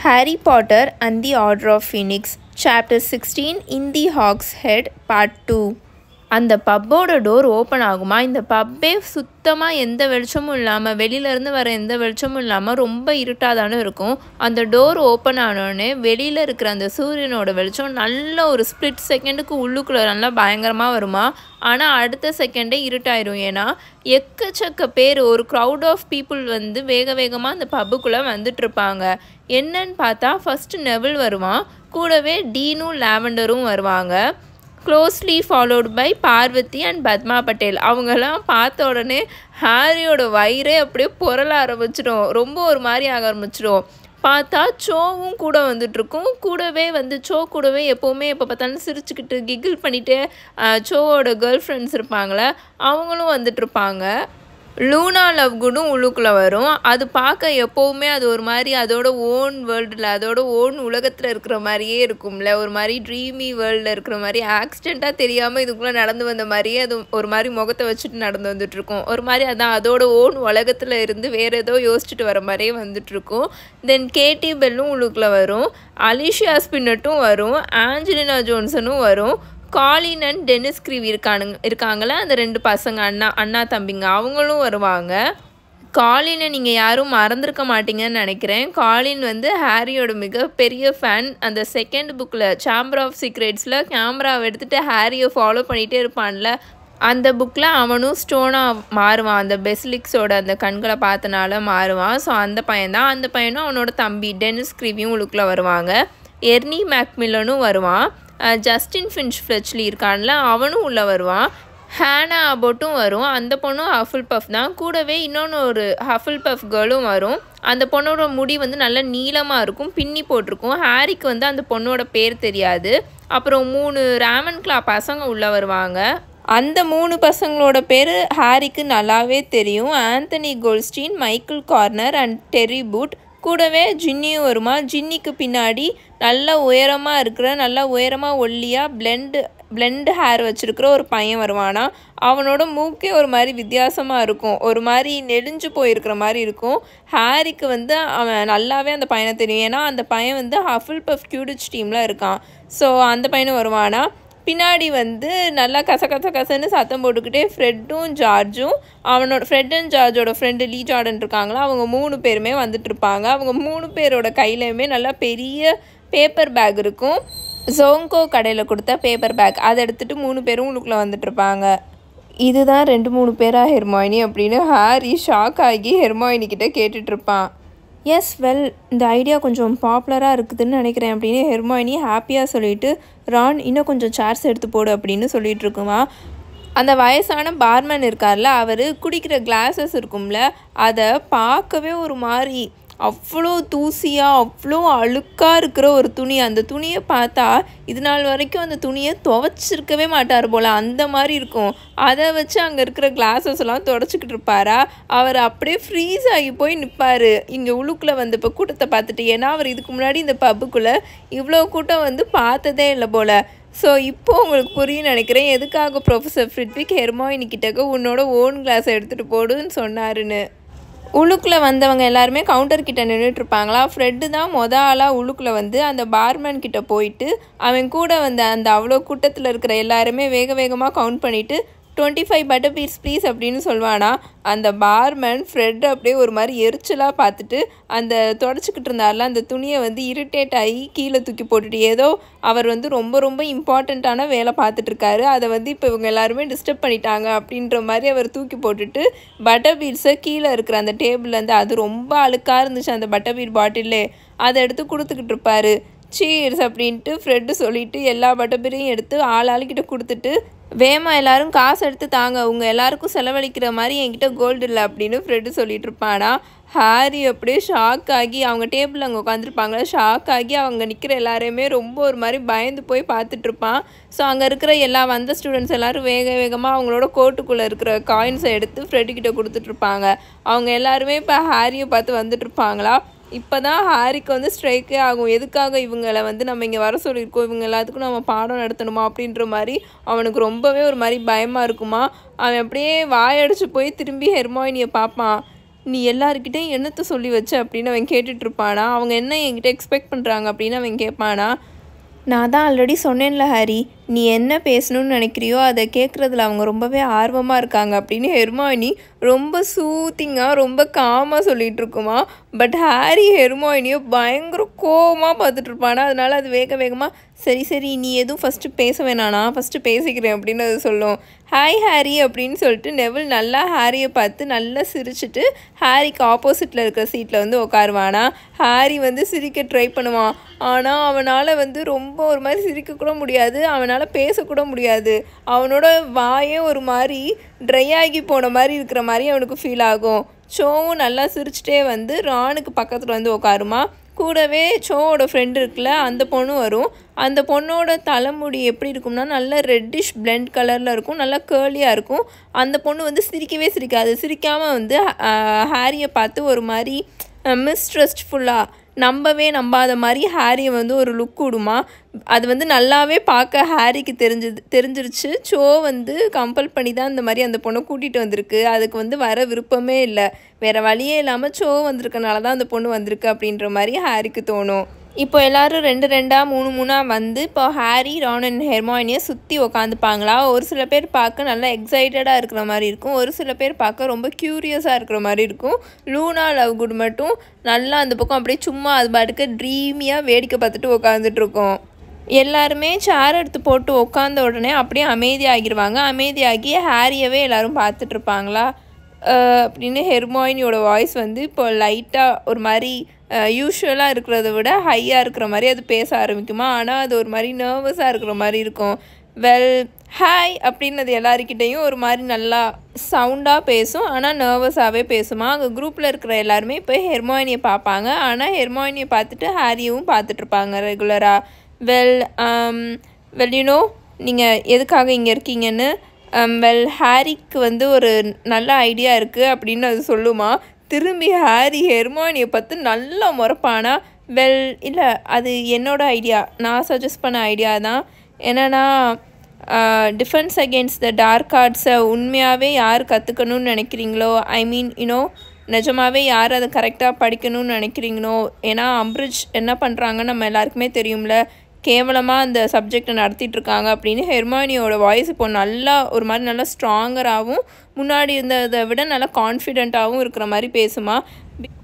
Harry Potter and the Order of Phoenix, Chapter 16 In the Hawk's Head, Part 2. அந்த பப்போட door open ஆகுமா? இந்த பப்பே சுத்தமாக எந்த வெளிச்சமும் இல்லாமல், வெளியிலேருந்து வர எந்த வெளிச்சமும் இல்லாமல் ரொம்ப இருட்டாதானே இருக்கும். அந்த டோர் ஓப்பன் ஆனோடனே வெளியில் இருக்கிற அந்த சூரியனோட வெளிச்சம் நல்ல ஒரு ஸ்ப்ளிட் செகண்டுக்கு உள்ளுக்குள்ளே நல்லா பயங்கரமாக வருமா. ஆனால் அடுத்த செகண்டே இருட்டாயிரும். ஏன்னா எக்கச்சக்க பேர், ஒரு க்ரௌட் ஆஃப் பீப்புள் வந்து வேக வேகமாக அந்த பப்புக்குள்ளே வந்துட்டுருப்பாங்க. என்னன்னு பார்த்தா ஃபஸ்ட்டு நெவில் வருவான், கூடவே டீனும் லாவெண்டரும் வருவாங்க. Closely followed by Parvati and Padma Patel. அவங்கெல்லாம் பார்த்த உடனே ஹாரியோட வயிறே அப்படியே புரள ஆரம்பிச்சிடும், ரொம்ப ஒரு மாதிரி ஆக ஆரம்பிச்சிடும். பார்த்தா சோவும் கூட வந்துட்டுருக்கும். கூடவே வந்து சோ கூடவே எப்போவுமே எப்போ பார்த்தாலும் சிரிச்சுக்கிட்டு கிகிள் பண்ணிவிட்டு சோவோட கேர்ள் ஃப்ரெண்ட்ஸ் இருப்பாங்களே, அவங்களும் வந்துட்டுருப்பாங்க. லூனா லவ்குடும் உள்ளுக்குள்ளே வரும். அது பார்க்க எப்போவுமே அது ஒரு மாதிரி அதோட ஓன் வேர்ல்டில், அதோட ஓன் உலகத்தில் இருக்கிற மாதிரியே இருக்கும்ல, ஒரு மாதிரி ட்ரீமி வேர்ல்டில் இருக்கிற மாதிரி. ஆக்சிடெண்ட்டாக தெரியாமல் இதுக்குள்ளே நடந்து வந்த மாதிரியே அது ஒரு மாதிரி முகத்தை வச்சுட்டு நடந்து வந்துட்டுருக்கும். ஒரு மாதிரி அதான் அதோட ஓன் உலகத்தில் இருந்து வேறு ஏதோ யோசிச்சுட்டு வர மாதிரியே வந்துட்டுருக்கும். தென் கேட்டி பெல்லும் உள்ளுக்குள்ளே வரும், அலிஷியா ஸ்பின்னட்டும் வரும், ஆஞ்சலினா ஜோன்சனும் வரும், காலின் அண்ட் டெனிஸ் கிரீவி இருக்காங்களே அந்த ரெண்டு பசங்க, அண்ணா தம்பிங்க, அவங்களும் வருவாங்க. காலினை நீங்கள் யாரும் மறந்துருக்க மாட்டீங்கன்னு நினைக்கிறேன். காலின் வந்து ஹாரியோட மிகப்பெரிய ஃபேன். அந்த செகண்ட் புக்கில் சாம்பர் ஆஃப் சீக்ரெட்ஸில் கேமராவை எடுத்துகிட்டு ஹாரியை ஃபாலோ பண்ணிகிட்டே இருப்பான்ல, அந்த புக்கில் அவனும் ஸ்டோனாக மாறுவான். அந்த பெசிலிக்ஸோட அந்த கண்களை பார்த்தனால மாறுவான். ஸோ அந்த பையன்தான். அந்த பையனும் அவனோட தம்பி டெனிஸ் கிரீவியும் உள்ளுக்குள்ளே வருவாங்க. எர்னி மேக்மில்லனும் வருவான். ஜஸ்டின் ஃபின்ச் ஃப்ளெச்லி இருக்கான்ல, அவனும் உள்ளே வருவான். ஹேனா அபோட்டும் வரும். அந்த பொண்ணும் ஹஃபில் பஃப் தான். கூடவே இன்னொன்று ஒரு ஹஃபில் பஃப் கேர்ளும் வரும். அந்த பொண்ணோட முடி வந்து நல்லா நீளமாக இருக்கும், பின்னி போட்டிருக்கும். ஹாரிக்கு வந்து அந்த பொண்ணோட பேர் தெரியாது. அப்புறம் 3 ராமன்க்ளா பசங்க உள்ளே வருவாங்க. அந்த 3 பசங்களோட பேர் ஹாரிக்கு நல்லாவே தெரியும். Anthony Goldstein, Michael Corner and Terry Boot. கூடவே ஜின்னியும் வருமா. ஜின்னிக்கு பின்னாடி நல்ல உயரமாக இருக்கிற, நல்ல உயரமாக ஒல்லியாக பிளெண்ட் ஹேர் வச்சுருக்கிற ஒரு பையன் வருவானா. அவனோட மூக்கே ஒரு மாதிரி வித்தியாசமாக இருக்கும், ஒரு மாதிரி நெளிஞ்சு போயிருக்கிற மாதிரி இருக்கும். ஹாரிக்கு வந்து அவன் நல்லாவே அந்த பையனை தெரியும். ஏன்னா அந்த பையன் வந்து ஹஃபில் பஃப் கியூடிச் டீமில் இருக்கான். ஸோ அந்த பையனும் வருவானா. பின்னாடி வந்து நல்லா கசன்னு சத்தம் போட்டுக்கிட்டே ஃப்ரெட்டும் ஜார்ஜும், ஃப்ரெட் அண்ட் ஜார்ஜோட ஃப்ரெண்டு லீ ஜார்டன் இருக்காங்களா, அவங்க 3 பேருமே வந்துட்டுருப்பாங்க. அவங்க 3 பேரோட கையிலையுமே நல்லா பெரிய பேப்பர் பேக் இருக்கும். ஜோங்கோ கடையில் கொடுத்த பேப்பர் பேக், அதை எடுத்துகிட்டு 3 பேரும் உள்ளுக்குள்ளே வந்துட்டுருப்பாங்க. இதுதான் 2-3 பேரா ஹெர்மாயினி அப்படின்னு ஹாரி ஷாக் ஆகி ஹெர்மாயினி கிட்டே கேட்டுட்ருப்பான். எஸ் வெல், இந்த ஐடியா கொஞ்சம் பாப்புலராக இருக்குதுன்னு நினைக்கிறேன் அப்படின்னு ஹெர்மாயினி ஹாப்பியாக சொல்லிவிட்டு, ரான் இன்னும் கொஞ்சம் சேர்ஸ் எடுத்து போடு அப்படின்னு சொல்லிகிட்டு இருக்குமா. அந்த வயசான பார்மேன் இருக்கார்ல, அவர் குடிக்கிற கிளாஸஸ் இருக்கும்ல, அதை பார்க்கவே ஒரு மாதிரி அவ்வளோ தூசியாக அவ்வளோ அழுக்காக இருக்கிற ஒரு துணி. அந்த துணியை பார்த்தா இது நாள் வரைக்கும் அந்த துணியை துவைச்சிருக்கவே மாட்டார் போல், அந்த மாதிரி இருக்கும். அதை வச்சு அங்கே இருக்கிற கிளாஸஸ் எல்லாம் துடைச்சிக்கிட்டு இருப்பாரா. அவர் அப்படியே ஃப்ரீஸ் ஆகி போய் நிற்பார் இங்கே உள்ளுக்குள்ளே வந்து இப்போ கூட்டத்தை பார்த்துட்டு. ஏன்னா அவர் இதுக்கு முன்னாடி இந்த பப்புக்குள்ளே இவ்வளோ கூட்டம் வந்து பார்த்ததே இல்லை போல். ஸோ இப்போது உங்களுக்கு புரியும் நினைக்கிறேன் எதுக்காக ப்ரொஃபஸர் ஃப்ரிட்விக் ஹெர்மாயினி கிட்டக்க உன்னோட ஓன் கிளாஸை எடுத்துகிட்டு போடுன்னு சொன்னாருன்னு. உள்ளுக்குள்ளே வந்தவங்க எல்லாருமே கவுண்டர் கிட்டே நின்றுட்டுருப்பாங்களா. ஃப்ரெட்டு தான் ஆளாக உள்ளுக்குள்ளே வந்து அந்த பார்மேன் கிட்டே போயிட்டு அவன் கூட வந்த அந்த அவ்வளோ கூட்டத்தில் இருக்கிற எல்லாருமே வேக வேகமாக கவுண்ட் பண்ணிவிட்டு 25 பட்டர் பீட்ஸ் ப்ளீஸ் அப்படின்னு சொல்லுவானா. அந்த பார்மேன் ஃப்ரெட் அப்படியே ஒரு மாதிரி எரிச்சலாக பார்த்துட்டு அந்த தொடச்சிக்கிட்டு இருந்தார்ல அந்த துணியை வந்து இரிட்டேட் ஆகி கீழே தூக்கி போட்டுட்டு, ஏதோ அவர் வந்து ரொம்ப ரொம்ப இம்பார்ட்டண்ட்டான வேலை பார்த்துட்ருக்காரு, அதை வந்து இப்போ இவங்க எல்லாருமே டிஸ்டர்ப் பண்ணிட்டாங்க அப்படின்ற மாதிரி அவர் தூக்கி போட்டுட்டு பட்டர் பீட்ஸை கீழே இருக்கிற அந்த டேபிள்லேருந்து, அது ரொம்ப அழுக்காக இருந்துச்சு அந்த பட்டர் பீட் பாட்டிலே, அதை எடுத்து கொடுத்துக்கிட்டு இருப்பார். சீர்ஸ் அப்படின்ட்டு ஃப்ரெட்டு சொல்லிவிட்டு எல்லா பட்டர் எடுத்து ஆளாளுக்கிட்ட கொடுத்துட்டு, வேமா எல்லாரும் காசு எடுத்து தாங்க, உங்கள் எல்லாருக்கும் செலவழிக்கிற மாதிரி என்கிட்ட கோல்டு இல்லை அப்படின்னு ஃப்ரெட்டு சொல்லிட்டு இருப்பானா. ஹாரி அப்படியே ஷாக் ஆகி, அவங்க டேபிள் அங்கே உட்காந்துருப்பாங்களா, ஷாக் ஆகி அவங்க நிற்கிற எல்லாரையுமே ரொம்ப ஒரு மாதிரி பயந்து போய் பார்த்துட்ருப்பான். ஸோ அங்கே இருக்கிற வந்த ஸ்டூடெண்ட்ஸ் எல்லோரும் வேகமாக அவங்களோட கோட்டுக்குள்ளே இருக்கிற காயின்ஸை எடுத்து ஃப்ரெட்டுக்கிட்ட கொடுத்துட்ருப்பாங்க. அவங்க எல்லாருமே இப்போ ஹாரியை பார்த்து வந்துட்டுருப்பாங்களா. இப்போ தான் ஹாரிக்கு வந்து ஸ்ட்ரைக்கே ஆகும், எதுக்காக இவங்களை வந்து நம்ம இங்கே வர சொல்லியிருக்கோம், இவங்க எல்லாத்துக்கும் நம்ம பாடம் நடத்தணுமா அப்படின்ற மாதிரி அவனுக்கு ரொம்பவே ஒரு மாதிரி பயமாக இருக்குமா. அவன் அப்படியே வாயடிச்சு போய் திரும்பி ஹெர்மாயினியை பார்ப்பான். நீ எல்லாருக்கிட்டையும் என்னத்தை சொல்லி வச்ச அப்படின்னு அவன் கேட்டுட்ருப்பானா, அவங்க என்ன என்கிட்ட எக்ஸ்பெக்ட் பண்ணுறாங்க அப்படின்னு அவன் கேட்பானா. நான் தான் ஆல்ரெடி சொன்னேன்ல ஹாரி, நீ என்ன பேசணும்னு நினைக்கிறியோ அதை கேட்குறதுல அவங்க ரொம்பவே ஆர்வமாக இருக்காங்க அப்படின்னு ஹெர்மாயினி ரொம்ப சூத்திங்காக ரொம்ப காமாக சொல்லிகிட்டு இருக்குமா. பட் ஹாரி ஹெர்மாயினியோ பயங்கர கோவமாக பார்த்துட்ருப்பானா. அதனால அது வேக வேகமாக சரி சரி நீ எதுவும் ஃபஸ்ட்டு பேச வேணானா, ஃபஸ்ட்டு பேசிக்கிறேன் அப்படின்னு அது சொல்லும். ஹாய் ஹாரி அப்படின்னு சொல்லிட்டு நெவில் நல்லா ஹாரியை பார்த்து நல்லா சிரிச்சிட்டு ஹாரிக்கு ஆப்போசிட்டில் இருக்கிற சீட்டில் வந்து உட்காருவானா. ஹாரி வந்து சிரிக்க ட்ரை பண்ணுவான். ஆனால் அவனால் வந்து ரொம்ப ஒரு மாதிரி சிரிக்கக்கூட முடியாது, அவனால் பேசக்கூட முடியாது. அவனோட வாயே ஒரு மாதிரி ட்ரை ஆகி போன மாதிரி இருக்கிற மாதிரி அவனுக்கு ஃபீல் ஆகும். சோவும் நல்லா சிரிச்சிட்டே வந்து ரானுக்கு பக்கத்தில் வந்து உட்காருமா. கூடவே சோவோட ஃப்ரெண்டு இருக்குல்ல, அந்த பொண்ணு வரும். அந்த பொண்ணோட தலைமுடி எப்படி இருக்கும்னா நல்லா ரெட்டிஷ் பிளெண்ட் கலரில் இருக்கும், நல்லா கேர்லியாக இருக்கும். அந்த பொண்ணு வந்து சிரிக்கவே சிரிக்காது. சிரிக்காமல் வந்து ஹாரியை பார்த்து ஒரு மாதிரி மிஸ்ட்ரஸ்ட்ஃபுல்லாக நம்பாத மாதிரி ஹாரியை வந்து ஒரு லுக் விடுமா. அது வந்து நல்லாவே பார்க்க ஹாரிக்கு தெரிஞ்சிருச்சு. சோ வந்து கம்பல் பண்ணி தான் இந்த மாதிரி அந்த பொண்ணை கூட்டிகிட்டு வந்திருக்கு. அதுக்கு வந்து வர விருப்பமே இல்லை, வேறு வழியே இல்லாமல் சோ வந்திருக்கனால தான் அந்த பொண்ணு வந்திருக்கு அப்படின்ற மாதிரி ஹாரிக்கு தோணும். இப்போ எல்லோரும் 2-2 3-3 வந்து இப்போ ஹாரி ரான் அண்ட் ஹெர்மாயினியை சுற்றி உக்காந்துப்பாங்களா. ஒரு சில பேர் பார்க்க நல்லா எக்ஸைட்டடாக இருக்கிற மாதிரி இருக்கும், ஒரு சில பேர் பார்க்க ரொம்ப க்யூரியஸாக இருக்கிற மாதிரி இருக்கும். லூனா லவ்குட் மட்டும் நல்லா அந்த பக்கம் அப்படியே சும்மா அது பாட்டுக்கு ட்ரீமியாக வேடிக்கை பார்த்துட்டு உட்காந்துட்ருக்கோம். எல்லாருமே சேர் எடுத்து போட்டு உட்காந்த உடனே அப்படியே அமைதியாகிடுவாங்க. அமைதியாகி ஹாரியவே எல்லோரும் பார்த்துட்ருப்பாங்களா அப்படின்னு ஹெர்மாயினியோட வாய்ஸ் வந்து இப்போ லைட்டாக ஒரு மாதிரி யூஸ்வலாக இருக்கிறத விட ஹையாக இருக்கிற மாதிரி அது பேச ஆரம்பிக்குமா. ஆனால் அது ஒரு மாதிரி நர்வஸாக இருக்கிற மாதிரி இருக்கும். வெல் ஹாய் அப்படின்னு அது எல்லாருக்கிட்டையும் ஒரு மாதிரி நல்லா சவுண்டாக பேசும், ஆனால் நர்வஸாகவே பேசுமா. அங்கே குரூப்பில் இருக்கிற எல்லாருமே இப்போ ஹெர்மாயினியை பார்ப்பாங்க, ஆனால் ஹெர்மாயினியை பார்த்துட்டு ஹாரியவும் பார்த்துட்ருப்பாங்க ரெகுலராக. வெல் யூனோ நீங்கள் எதுக்காக இங்கே இருக்கீங்கன்னு. ஹாரிக்கு வந்து ஒரு நல்ல ஐடியா இருக்குது அப்படின்னு அது சொல்லுமா. திரும்பி ஹாரி ஹெர்மாயினியை பார்த்து நல்லா முறைப்பானா. இல்லை அது என்னோடய ஐடியா, நான் சஜஸ்ட் பண்ண ஐடியா தான். என்னென்னா டிஃபென்ஸ் அகெயின்ஸ்ட் த டார்க் ஆர்ட்ஸை உண்மையாகவே யார் கற்றுக்கணும்னு நினைக்கிறீங்களோ, ஐ மீன் யூனோ நிஜமாகவே யார் அதை கரெக்டாக படிக்கணும்னு நினைக்கிறீங்களோ. ஏன்னா அம்பிரிட்ஜ் என்ன பண்ணுறாங்கன்னு நம்ம எல்லாருக்குமே தெரியும்ல, கேவலமாக அந்த சப்ஜெக்டை நடத்திட்டுருக்காங்க அப்படின்னு ஹெர்மாயினியோட வாய்ஸ் இப்போ நல்லா ஒரு மாதிரி நல்லா ஸ்ட்ராங்கராகவும் முன்னாடி இருந்ததை விட நல்லா கான்ஃபிடென்ட்டாகவும் இருக்கிற மாதிரி பேசுமா.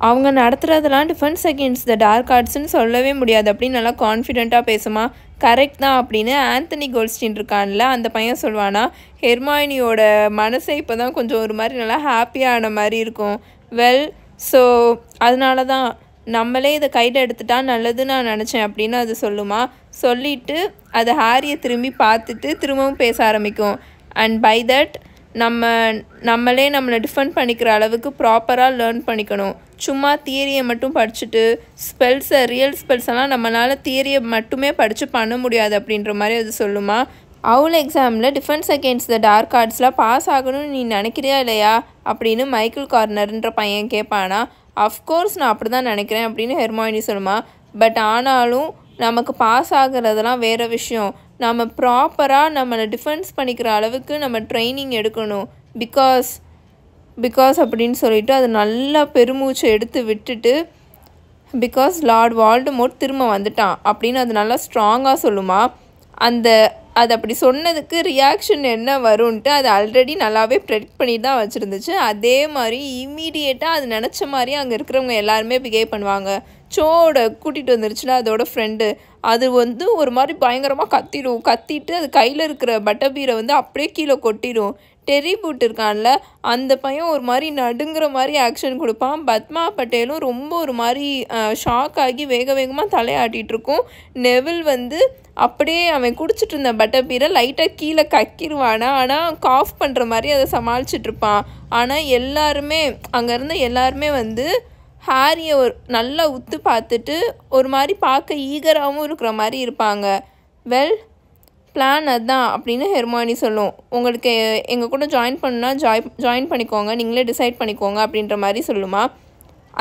அவங்க நடத்துகிறதெல்லாம் டிஃபென்ஸ் அகெயின்ஸ்ட் த டார்க் ஆர்ட்ஸ்ன்னு சொல்லவே முடியாது அப்படின்னு நல்லா கான்ஃபிடென்ட்டாக பேசுமா. கரெக்ட் தான் அப்படின்னு ஆந்தனி கோல்ட்ஸ்டீன் இருக்கான்ல, அந்த பையன் சொல்லுவானா. ஹெர்மாயினியோட மனசை இப்போ தான் கொஞ்சம் ஒரு மாதிரி நல்லா ஹாப்பியான மாதிரி இருக்கும். ஸோ அதனால தான் நம்மளே இதை கையில் எடுத்துட்டா நல்லதுன்னு நான் நினச்சேன் அப்படின்னு அது சொல்லுமா. சொல்லிவிட்டு அது ஹாரியை திரும்பி பார்த்துட்டு திரும்பவும் பேச ஆரம்பிக்கும். அண்ட் பை தட் நம்மளே நம்மளை டிஃபெண்ட் பண்ணிக்கிற அளவுக்கு ப்ராப்பராக லேர்ன் பண்ணிக்கணும். சும்மா தியரியை மட்டும் படிச்சுட்டு ரியல் ஸ்பெல்ஸெல்லாம் நம்மளால் தியரியை மட்டுமே படித்து பண்ண முடியாது அப்படின்ற மாதிரி அது சொல்லுமா. அவுல் எக்ஸாமில் டிஃபென்ஸ் அகெயின்ஸ்ட் த டார்க் ஆர்ட்ஸில் பாஸ் ஆகணும்னு நீ நினைக்கிறியா இல்லையா அப்படின்னு மைக்கேல் கார்னர்ன்ற பையன் கேட்பானா. அஃப்கோர்ஸ் நான் அப்படி தான் நினைக்கிறேன் அப்படின்னு ஹெர்மாயினி சொல்லுமா. பட் ஆனாலும் நமக்கு பாஸ் ஆகிறதெல்லாம் வேறு விஷயம், நம்ம ப்ராப்பராக நம்மளை டிஃபென்ஸ் பண்ணிக்கிற அளவுக்கு நம்ம ட்ரைனிங் எடுக்கணும். பிகாஸ் அப்படின்னு சொல்லிட்டு அது நல்லா பெருமூச்சை எடுத்து விட்டுட்டு பிகாஸ் லார்ட் வால்டமோர்ட் திரும்ப வந்துட்டான் அப்படின்னு அது நல்லா ஸ்ட்ராங்காக சொல்லுமா. அது அப்படி சொன்னதுக்கு ரியாக்ஷன் என்ன வரும்ன்ட்டு அது ஆல்ரெடி நல்லாவே ப்ரெடிக்ட் பண்ணி தான் வச்சுருந்துச்சு. அதே மாதிரி இம்மீடியேட்டாக அது நினச்ச மாதிரி அங்கே இருக்கிறவங்க எல்லாருமே பிஹேவ் பண்ணுவாங்க. சோவோட கூட்டிகிட்டு வந்துருச்சுன்னா அதோட ஃப்ரெண்டு அது வந்து ஒரு மாதிரி பயங்கரமாக கத்திட்டு அது கையில் இருக்கிற பட்டர்பீரை வந்து அப்படியே கீழே கொட்டிடும். டெரி பூட் இருக்கான்ல, அந்த பையன் ஒரு மாதிரி நடுங்கிற மாதிரி ஆக்ஷன் கொடுப்பான். பத்மா பட்டேலும் ரொம்ப ஒரு மாதிரி ஷாக் ஆகி வேகமாக தலையாட்டிகிட்டு இருக்கும். நெவில் வந்து அப்படியே அவன் குடிச்சிட்டு இருந்த பட்டர்பீரை லைட்டாக கீழே கக்கிடுவானா, ஆனால் காஃப் பண்ணுற மாதிரி அதை சமாளிச்சிட்ருப்பான். ஆனால் அங்கே இருந்த எல்லாருமே வந்து ஹாரியை நல்லா உத்து பார்த்துட்டு ஒரு மாதிரி பார்க்க ஈகராகவும் இருக்கிற மாதிரி இருப்பாங்க. பிளான் அதுதான் அப்படின்னு ஹெர்மாயினி சொல்லும். உங்களுக்கு எங்கள் கூட ஜாயின் பண்ணிக்கோங்க, நீங்களே டிசைட் பண்ணிக்கோங்க அப்படின்ற மாதிரி சொல்லுமா.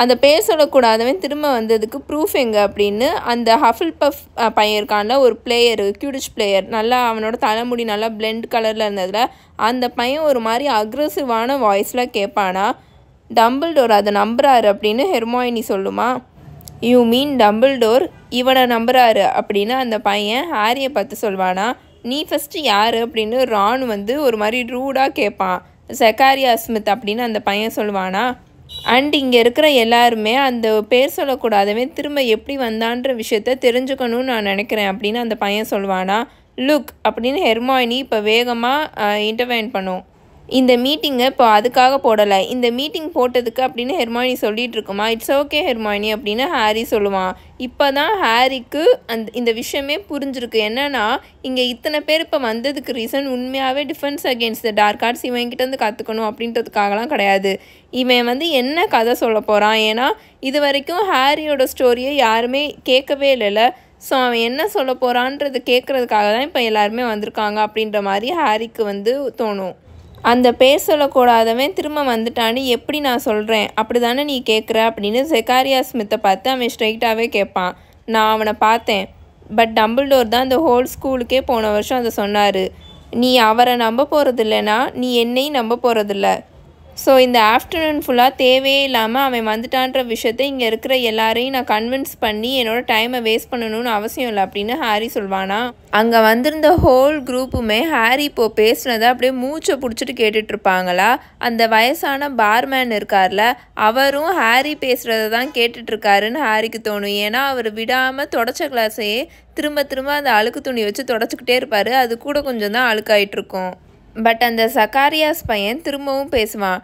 அந்த பேர் சொல்லக்கூடாதவன் திரும்ப வந்ததுக்கு ப்ரூஃப் எங்கே அப்படின்னு அந்த ஹஃபில் பஃப் பையன் இருக்கான்ல, ஒரு பிளேயரு, கியூடிச் பிளேயர், நல்லா அவனோட தலைமுடி நல்லா பிளெண்ட் கலரில் இருந்ததில் அந்த பையன் ஒரு மாதிரி அக்ரெசிவான வாய்ஸில் கேட்பானா. டம்பிள்டோர் அதை நம்புறாரு அப்படின்னு ஹெர்மாயினி சொல்லுமா. யூ மீன் டம்பிள்டோர் இவனை நம்புறாரு அப்படின்னு அந்த பையன் ஹாரியை பார்த்து சொல்வானா. நீ ஃபஸ்ட்டு யார் அப்படின்னு ரான் வந்து ஒரு மாதிரி ரூடாக கேட்பான். ஜெக்காரியாஸ் ஸ்மித் அப்படின்னு அந்த பையன் சொல்லுவானா. அண்ட் இங்கே இருக்கிற எல்லாருமே அந்த பேர் சொல்லக்கூடாதவன் திரும்ப எப்படி வந்தான்ற விஷயத்த தெரிஞ்சுக்கணும்னு நான் நினைக்கிறேன் அப்படின்னு அந்த பையன் சொல்லுவானா. லுக் அப்படின்னு ஹெர்மாயினி இப்போ வேகமாக இன்டர்வைன் பண்ணும். இந்த மீட்டிங்கை இப்போ அதுக்காக போடலை, இந்த மீட்டிங் போட்டதுக்கு அப்படின்னு ஹெர்மாயினி சொல்லிகிட்டு இருக்குமா. இட்ஸ் ஓகே ஹெர்மாயினி அப்படின்னு ஹாரி சொல்லுவான். இப்போ தான் ஹாரிக்கு இந்த விஷயமே புரிஞ்சிருக்கு. என்னன்னா இங்கே இத்தனை பேர் இப்போ வந்ததுக்கு ரீசன் உண்மையாகவே Defence against the dark Arts இவன்கிட்டேருந்து கற்றுக்கணும் அப்படின்றதுக்காகலாம் கிடையாது. இவன் வந்து என்ன கதை சொல்ல போகிறான். ஏன்னா இது வரைக்கும் ஹாரியோட ஸ்டோரியை யாருமே கேட்கவே இல்லைல்ல. ஸோ அவன் என்ன சொல்ல போகிறான்றது கேட்குறதுக்காக தான் இப்போ எல்லாருமே வந்திருக்காங்க அப்படின்ற மாதிரி ஹாரிக்கு வந்து தோணும். அந்த பேர் சொல்லக்கூடாதவன் திரும்ப வந்துட்டான்னு எப்படி நான் சொல்கிறேன், அப்படி தானே நீ கேட்குற அப்படின்னு ஜெக்காரியாஸ் ஸ்மித்தை பார்த்து அவன் ஸ்ட்ரைட்டாகவே கேட்பான். நான் அவனை பார்த்தேன், பட் டம்பிள்டோர் தான் இந்த ஹோல் ஸ்கூலுக்கே போன வருஷம் அதை சொன்னார். நீ அவரை நம்ப போகிறது இல்லைன்னா நீ என்னையும் நம்ப போகிறதில்ல. ஸோ இந்த ஆஃப்டர்நூன் ஃபுல்லாக தேவையே இல்லாமல் அவன் வந்துட்டான்ற விஷயத்தை இங்கே இருக்கிற எல்லாரையும் நான் கன்வின்ஸ் பண்ணி என்னோடய டைமை வேஸ்ட் பண்ணணும்னு அவசியம் இல்லை அப்படின்னு ஹாரி சொல்வானா. அங்கே வந்திருந்த ஹோல் குரூப்புமே ஹாரி இப்போது பேசுனதை அப்படியே மூச்சை பிடிச்சிட்டு கேட்டுட்ருப்பாங்களா. அந்த வயசான பார்மேன் இருக்கார்ல, அவரும் ஹாரி பேசுகிறத தான் கேட்டுட்ருக்காருன்னு ஹாரிக்கு தோணும். ஏன்னா அவர் விடாமல் தொடச்ச கிளாஸையே திரும்ப திரும்ப அந்த அழுக்கு துணி வச்சு தொடச்சிக்கிட்டே இருப்பார். அது கூட கொஞ்சம் தான் அழுக்காயிட்ருக்கும். பட் அந்த ஜக்காரியாஸ் பையன் திரும்பவும் பேசுவான்.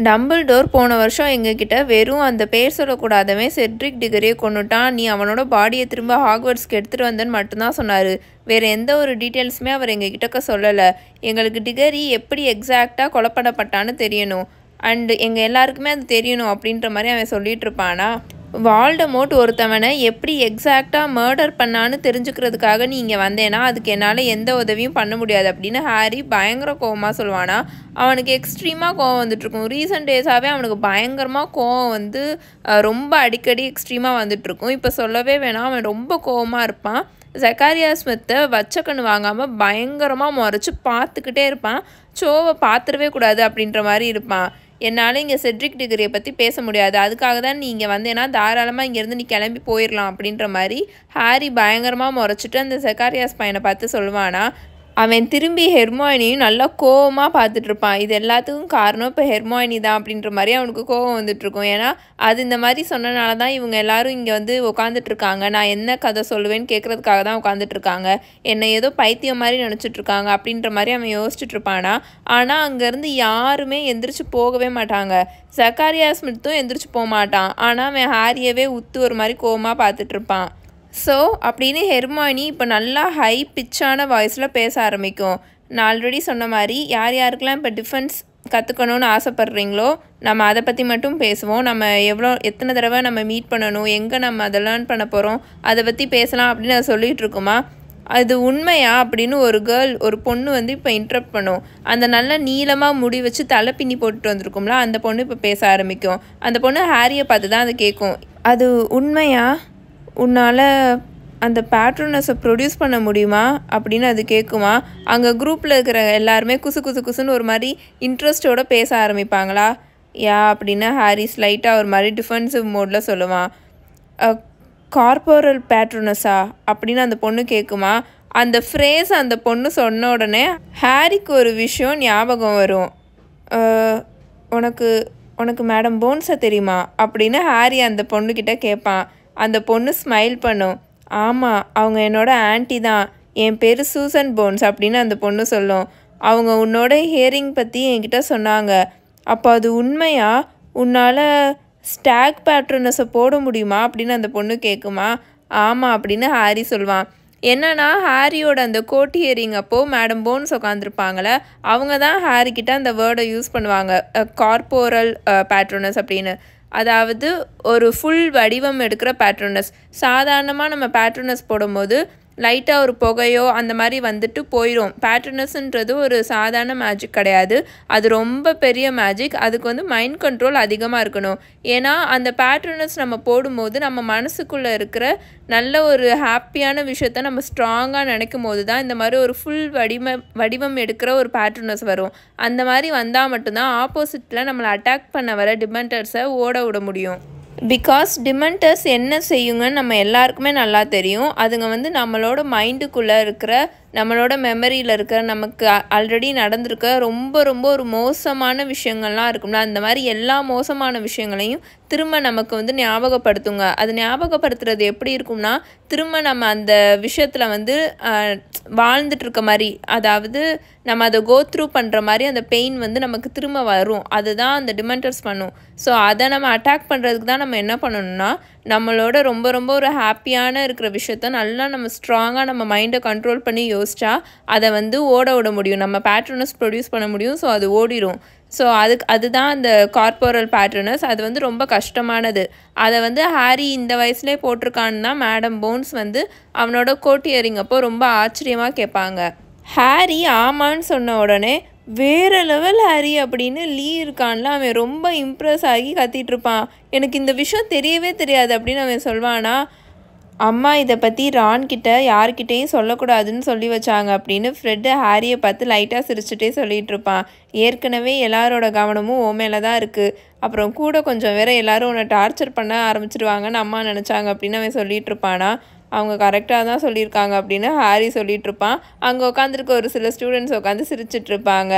டம்பிள்டோர் போன வருஷம் எங்ககிட்ட வெறும் அந்த பேர் சொல்லக்கூடாதவன் செட்ரிக் டிகரியை கொண்டுட்டான், நீ அவனோட பாடியை திரும்ப ஹாக்வர்ட்ஸ்க்கு எடுத்துகிட்டு வந்தேன்னு மட்டும்தான் சொன்னார். வேறு எந்த ஒரு டீட்டெயில்ஸுமே அவர் எங்ககிட்ட சொல்லலை. எங்களுக்கு டிகரி எப்படி எக்ஸாக்டாக கொலைப்படப்பட்டான்னு தெரியணும், அண்டு எங்கள் எல்லாருக்குமே அது தெரியணும் அப்படின்ற மாதிரி அவன் சொல்லிகிட்டு இருப்பானா. வால்டமோர்ட் ஒருத்தவனை எப்படி எக்ஸாக்டாக மர்டர் பண்ணான்னு தெரிஞ்சுக்கிறதுக்காக நீ இங்கே வந்தேன்னா அதுக்கு என்னால் எந்த உதவியும் பண்ண முடியாது அப்படின்னு ஹாரி பயங்கர கோவமாக சொல்லுவானா. அவனுக்கு எக்ஸ்ட்ரீமாக கோவம் வந்துட்டுருக்கும். ரீசன்ட் டேஸாகவே அவனுக்கு பயங்கரமாக கோவம் வந்து ரொம்ப அடிக்கடி எக்ஸ்ட்ரீமாக வந்துட்டுருக்கும். இப்போ சொல்லவே வேணாம், அவன் ரொம்ப கோவமாக இருப்பான். ஜக்காரியாஸ் ஸ்மித்தை வச்சக்கண்ணு வாங்காமல் பயங்கரமாக முறைச்சி பார்த்துக்கிட்டே இருப்பான். ஷோவை பார்த்துடவே கூடாது அப்படின்ற மாதிரி இருப்பான். என்னால் இங்கே செட்ரிக் டிகரியை பற்றி பேச முடியாது, அதுக்காக தான் நீ இங்கே வந்தேன்னா தாராளமாக இங்கேருந்து நீ கிளம்பி போயிடலாம் அப்படின்ற மாதிரி ஹாரி பயங்கரமாக முறைச்சிட்டு அந்த ஜக்காரியாஸ் பையனை பார்த்து சொல்லுவானா. அவன் திரும்பி ஹெர்மாயினியும் நல்லா கோவமாக பார்த்துட்ருப்பான். இது எல்லாத்துக்கும் காரணம் இப்போ ஹெர்மாயினி தான் அப்படின்ற மாதிரி அவனுக்கு கோவம் வந்துட்டுருக்கும். ஏன்னா அது இந்த மாதிரி சொன்னனால தான் இவங்க எல்லாரும் இங்கே வந்து உட்காந்துட்ருக்காங்க. நான் என்ன கதை சொல்லுவேன்னு கேட்குறதுக்காக தான் உட்காந்துட்ருக்காங்க. என்னை ஏதோ பைத்தியம் மாதிரி நினச்சிட்ருக்காங்க அப்படின்ற மாதிரி அவன் யோசிச்சுட்ருப்பானா. ஆனால் அங்கேருந்து யாருமே எந்திரிச்சு போகவே மாட்டாங்க. ஜக்காரியாஸ் ஸ்மித்தும் எந்திரிச்சு போக மாட்டான். ஆனால் அவன் ஹாரியவே உத்து ஒரு மாதிரி கோவமாக பார்த்துட்ருப்பான். ஸோ அப்படின்னு ஹெர்மாயினி இப்போ நல்லா ஹை பிச்சான வாய்ஸில் பேச ஆரம்பிக்கும். நான் ஆல்ரெடி சொன்ன மாதிரி யார் யாருக்கெல்லாம் இப்போ டிஃபென்ஸ் கற்றுக்கணுன்னு ஆசைப்பட்றீங்களோ நம்ம அதை பற்றி மட்டும் பேசுவோம். நம்ம எத்தனை தடவை நம்ம மீட் பண்ணணும், எங்கே நம்ம அதை லேர்ன் பண்ண போகிறோம், அதை பற்றி பேசலாம் அப்படின்னு அதை சொல்லிகிட்டு இருக்குமா. அது உண்மையா அப்படின்னு ஒரு பொண்ணு வந்து இப்போ இன்டரப்ட் பண்ணும். அந்த நல்ல நீளமாக முடி வச்சு தலை பின்னி போட்டுட்டு வந்திருக்கும்ல, அந்த பொண்ணு இப்போ பேச ஆரம்பிக்கும். அந்த பொண்ணு ஹாரியை பார்த்து தான் அதை கேட்கும். அது உண்மையா, உன்னால் அந்த பேட்ரோனஸை ப்ரொடியூஸ் பண்ண முடியுமா அப்படின்னு அது கேட்குமா. அங்கே குரூப்பில் இருக்கிற எல்லாருமே குசுன்னு ஒரு மாதிரி இன்ட்ரெஸ்டோடு பேச ஆரம்பிப்பாங்களா. யா அப்படின்னு ஹாரி ஸ்லைட்டாக ஒரு மாதிரி டிஃபென்சிவ் மோடில் சொல்லுவான். கார்போரல் பேட்ரோனஸா அப்படின்னு அந்த பொண்ணு கேட்குமா. அந்த ஃப்ரேஸ் அந்த பொண்ணு சொன்ன உடனே ஹாரிக்கு ஒரு விஷயம் ஞாபகம் வரும். உனக்கு மேடம் போன்ஸை தெரியுமா அப்படின்னு ஹாரி அந்த பொண்ணுக்கிட்ட கேட்பான். அந்த பொண்ணு ஸ்மைல் பண்ணும். ஆமாம், அவங்க என்னோட ஆன்ட்டி தான், என் பேர் சூசன் போன்ஸ் அப்படின்னு அந்த பொண்ணு சொல்லும். அவங்க உன்னோட ஹியரிங் பற்றி என்கிட்ட சொன்னாங்க. அப்போ அது உண்மையா, உன்னால் ஸ்டாக் பேட்ரனஸை போட முடியுமா அப்படின்னு அந்த பொண்ணு கேட்குமா. ஆமாம் அப்படின்னு ஹாரி சொல்வான். என்னன்னா ஹாரியோட அந்த கோட் ஹியரிங் அப்போது மேடம் போன்ஸ் உட்காந்துருப்பாங்களே, அவங்க தான் ஹாரிக்கிட்ட அந்த வேர்டை யூஸ் பண்ணுவாங்க, கார்போரல் பேட்ரோனஸ் அப்படின்னு. அதாவது ஒரு ஃபுல் வடிவம் எடுக்கிற பேட்ரோனஸ். சாதாரணமாக நம்ம பேட்ரோனஸ் போடும்போது லைட்டாக ஒரு புகையோ அந்த மாதிரி வந்துட்டு போயிடும். பேட்டர்னஸ்ன்றது ஒரு சாதாரண மேஜிக் கிடையாது, அது ரொம்ப பெரிய மேஜிக். அதுக்கு வந்து மைண்ட் கண்ட்ரோல் அதிகமாக இருக்கணும். ஏன்னா அந்த பேட்டர்னஸ் நம்ம போடும்போது நம்ம மனசுக்குள்ளே இருக்கிற நல்ல ஒரு ஹாப்பியான விஷயத்த நம்ம ஸ்ட்ராங்காக நினைக்கும் போது தான் இந்த மாதிரி ஒரு ஃபுல் வடிவம் எடுக்கிற ஒரு பேட்டர்னஸ் வரும். அந்த மாதிரி வந்தால் மட்டும்தான் ஆப்போசிட்டில் நம்மளை அட்டாக் பண்ண வர டிமெண்டர்ஸை ஓட விட முடியும். பிகாஸ் டிமெண்டர்ஸ் என்ன செய்யுங்கன்னு நம்ம எல்லாருக்குமே நல்லா தெரியும். அதுங்க வந்து நம்மளோட மைண்டுக்குள்ளே இருக்கிற, நம்மளோட மெமரியில் இருக்கிற, நமக்கு ஆல்ரெடி நடந்திருக்க ரொம்ப ரொம்ப ஒரு மோசமான விஷயங்கள்லாம் இருக்கும்ல, அந்த மாதிரி எல்லா மோசமான விஷயங்களையும் திரும்ப நமக்கு வந்து ஞாபகப்படுத்துங்க. அது ஞாபகப்படுத்துறது எப்படி இருக்கும்னா, திரும்ப நம்ம அந்த விஷயத்தில் வந்து வாழ்ந்துட்டு இருக்க மாதிரி, அதாவது நம்ம அதை கோ த்ரூ பண்ணுற மாதிரி அந்த பெயின் வந்து நமக்கு திரும்ப வரும். அதுதான் அந்த டிமெண்டர்ஸ் பண்ணும். ஸோ அதை நம்ம அட்டாக் பண்ணுறதுக்கு தான் நம்ம என்ன பண்ணணும்னா, நம்மளோட ரொம்ப ரொம்ப ஒரு ஹாப்பியான இருக்கிற விஷயத்த நல்லா நம்ம ஸ்ட்ராங்காக நம்ம மைண்டை கண்ட்ரோல் பண்ணி யோசிச்சா அதை வந்து ஓட விட முடியும். நம்ம பேட்டர்னஸ் ப்ரொடியூஸ் பண்ண முடியும். ஸோ அது ஓடிடும். ஸோ அதுதான் அந்த கார்போரல் பேட்டர்னஸ். அது வந்து ரொம்ப கஷ்டமானது. அதை வந்து ஹாரி இந்த வயசுலேயே போட்டிருக்கான்னு தான் மேடம் போன்ஸ் வந்து அவனோட கோட் இயரிங் அப்போ ரொம்ப ஆச்சரியமாக கேட்பாங்க. ஹாரி ஆமான்னு சொன்ன உடனே வேறு லெவல் ஹாரி அப்படின்னு லீ இருக்கான்ல, அவன் ரொம்ப இம்ப்ரெஸ் ஆகி கத்திட்டு இருப்பான். எனக்கு இந்த விஷயம் தெரியவே தெரியாது அப்படின்னு அவன் சொல்வானா, அம்மா இதை பற்றி ரான்கிட்ட யார்கிட்டையும் சொல்லக்கூடாதுன்னு சொல்லி வச்சாங்க அப்படின்னு ஃப்ரெட்டு ஹாரியை பார்த்து லைட்டாக சிரிச்சுட்டே சொல்லிகிட்டு இருப்பான். ஏற்கனவே எல்லாரோட கவனமும் ஓ மேலே தான் இருக்குது, அப்புறம் கூட கொஞ்சம் வேற எல்லாரும் உன்னை டார்ச்சர் பண்ண ஆரம்பிச்சிருவாங்கன்னு அம்மா நினச்சாங்க அப்படின்னு அவன் சொல்லிகிட்டு இருப்பானா. அவங்க கரெக்டாக தான் சொல்லியிருக்காங்க அப்படின்னு ஹாரி சொல்லிகிட்டு இருப்பான். அங்கே உட்காந்துருக்க ஒரு சில ஸ்டூடெண்ட்ஸ் உட்காந்து சிரிச்சிட்ருப்பாங்க.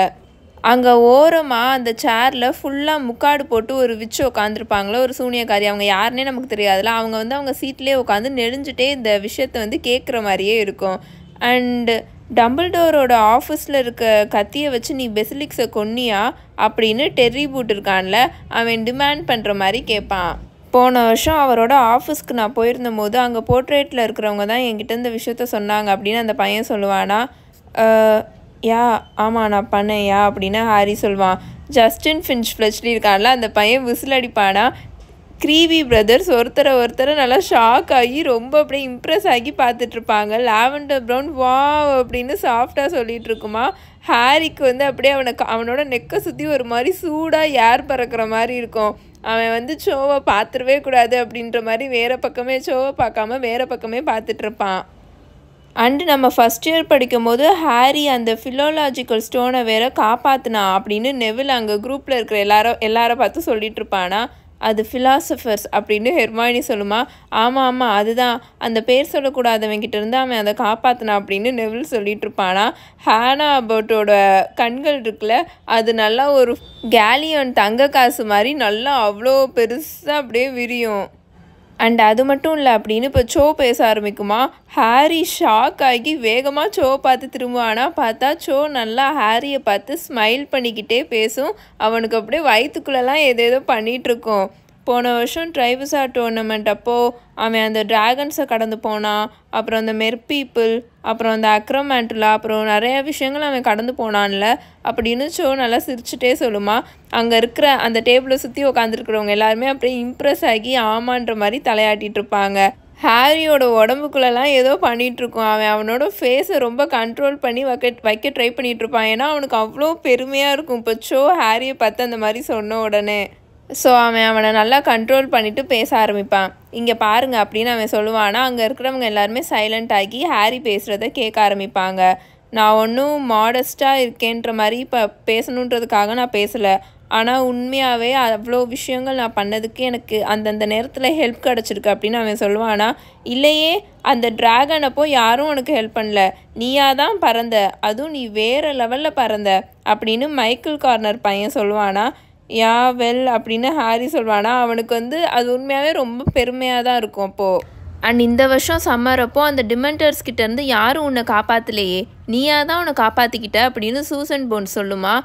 அங்கே ஓரமாக அந்த சேரில் ஃபுல்லாக முக்காடு போட்டு ஒரு விச்சு உட்காந்துருப்பாங்களோ, ஒரு சூனியக்காரி. அவங்க யாருன்னே நமக்கு தெரியாதுல்ல. அவங்க வந்து அவங்க சீட்லேயே உட்காந்து நெளிஞ்சிட்டே இந்த விஷயத்தை வந்து கேட்குற மாதிரியே இருக்கும். அண்டு டம்பிள்டோரோட ஆஃபீஸில் இருக்க கத்தியை வச்சு நீ பெசிலிக்ஸை கொன்னியா அப்படின்னு டெர்ரி பூட் இருக்கான்ல, அவன் டிமாண்ட் பண்ணுற மாதிரி கேட்பான். போன வருஷம் அவரோட ஆஃபீஸ்க்கு நான் போயிருந்த போது அங்கே போர்ட்ரேட்டில் இருக்கிறவங்க தான் என்கிட்ட இந்த விஷயத்த சொன்னாங்க அப்படின்னு அந்த பையன் சொல்லுவானா. யா ஆமாம் நான் பண்ணேயா அப்படின்னு ஹாரி சொல்வான். ஜஸ்டின் ஃபின்ச் ஃப்ளெச்லி இருக்கான்ல, அந்த பையன் விசில் அடிப்பானா. க்ரீவி பிரதர்ஸ் ஒருத்தரை நல்லா ஷாக் ஆகி ரொம்ப அப்படியே இம்ப்ரெஸ் ஆகி பார்த்துட்ருப்பாங்க. லாவெண்டர் ப்ரௌன் வா அப்படின்னு சாஃப்டாக சொல்லிகிட்டு இருக்குமா. ஹாரிக்கு வந்து அப்படியே அவனோட நெக்கை சுற்றி ஒரு மாதிரி சூடாக ஏர் பறக்கிற மாதிரி இருக்கும். அவன் வந்து ஷோவை பார்த்துடவே கூடாது அப்படின்ற மாதிரி வேறு பக்கமே ஷோவை பார்க்காம வேறு பக்கமே பார்த்துட்ருப்பான். அண்டு நம்ம ஃபஸ்ட் இயர் படிக்கும் போது ஹாரி அந்த ஃபிலோலாஜிக்கல் ஸ்டோனை வேற காப்பாற்றினா அப்படின்னு நெவில் அங்கே குரூப்பில் இருக்கிற எல்லாரை பார்த்து சொல்லிட்டு இருப்பானா. அது ஃபிலாசபர்ஸ் அப்படின்னு ஹெர்மாயினி சொல்லுமா. ஆமாம் அதுதான், அந்த பேர் சொல்லக்கூடாதவங்கிட்ட இருந்து அவன் அதை காப்பாற்றினான் அப்படின்னு நெவில் சொல்லிட்டு இருப்பானா. ஹானா அபர்ட்டோட கண்கள் இருக்குல்ல, அது நல்லா ஒரு கேலியன் தங்க காசு மாதிரி நல்லா அவ்வளோ பெருசாக அப்படியே விரியும். அண்ட் அது மட்டும் இல்லை அப்படின்னு இப்போ சோ பேச ஆரம்பிக்குமா. ஹாரி ஷாக் ஆகி வேகமாக சோவை பார்த்து திரும்புவானா. பார்த்தா சோ நல்லா ஹாரியை பார்த்து ஸ்மைல் பண்ணிக்கிட்டே பேசும். அவனுக்கு அப்படியே வயிற்றுக்குள்ளெல்லாம் ஏதேதோ பண்ணிகிட்ருக்கோம். போன வருஷம் ட்ரைவிஸா டோர்னமெண்ட் அப்போது அவன் அந்த ட்ராகன்ஸை கடந்து போனான், அப்புறம் அந்த மெர்பீப்பிள், அப்புறம் அந்த அக்ரமேண்டுலா, அப்புறம் நிறையா விஷயங்கள் அவன் கடந்து போனான்ல அப்படின்னு சோ நல்லா சிரிச்சுட்டே சொல்லுமா. அங்கே இருக்கிற அந்த டேபிளை சுற்றி உட்காந்துருக்கிறவங்க எல்லாருமே அப்படியே இம்ப்ரெஸ் ஆகி ஆமான்ற மாதிரி தலையாட்டிகிட்டு இருப்பாங்க. ஹாரியோட உடம்புக்குள்ளெல்லாம் ஏதோ பண்ணிகிட்ருக்கும். அவனோட ஃபேஸை ரொம்ப கண்ட்ரோல் பண்ணி வைக்க ட்ரை பண்ணிகிட்ருப்பான். ஏன்னா அவனுக்கு அவ்வளோ பெருமையாக இருக்கும் இப்போ சோ ஹாரியை பார்த்து அந்த மாதிரி சொன்ன உடனே. ஸோ அவனை நல்லா கண்ட்ரோல் பண்ணிவிட்டு பேச ஆரம்பிப்பான். இங்கே பாருங்கள் அப்படின்னு அவன் சொல்லுவானா. அங்கே இருக்கிறவங்க எல்லாருமே சைலண்ட் ஆகி ஹாரி பேசுகிறத கேட்க ஆரம்பிப்பாங்க. நான் ஒன்றும் மாடஸ்ட்டாக இருக்கேன்ற மாதிரி இப்போ பேசணுன்றதுக்காக நான் பேசலை, ஆனால் உண்மையாகவே அவ்வளோ விஷயங்கள் நான் பண்ணதுக்கு எனக்கு அந்தந்த நேரத்தில் ஹெல்ப் கிடச்சிருக்கு அப்படின்னு அவன் சொல்லுவானா. இல்லையே, அந்த ட்ராகன் அப்போ யாரும் உனக்கு ஹெல்ப் பண்ணல, நீயாக தான் பறந்த, அதுவும் நீ வேறு லெவலில் பறந்த அப்படின்னு மைக்கேல் கார்னர் பையன் சொல்லுவானா. யா வெல் அப்படின்னு ஹாரி சொல்வானா. அவனுக்கு வந்து அது உண்மையாகவே ரொம்ப பெருமையாக தான் இருக்கும் அப்போது. அண்ட் இந்த வருஷம் சம்மர் அப்போ அந்த டிமெண்டர்ஸ் கிட்டேருந்து யாரும் உன்னை காப்பாற்றலையே, நீயாக தான் உன்னை காப்பாற்றிக்கிட்ட அப்படின்னு சூசன் போன்ஸ் சொல்லுமா.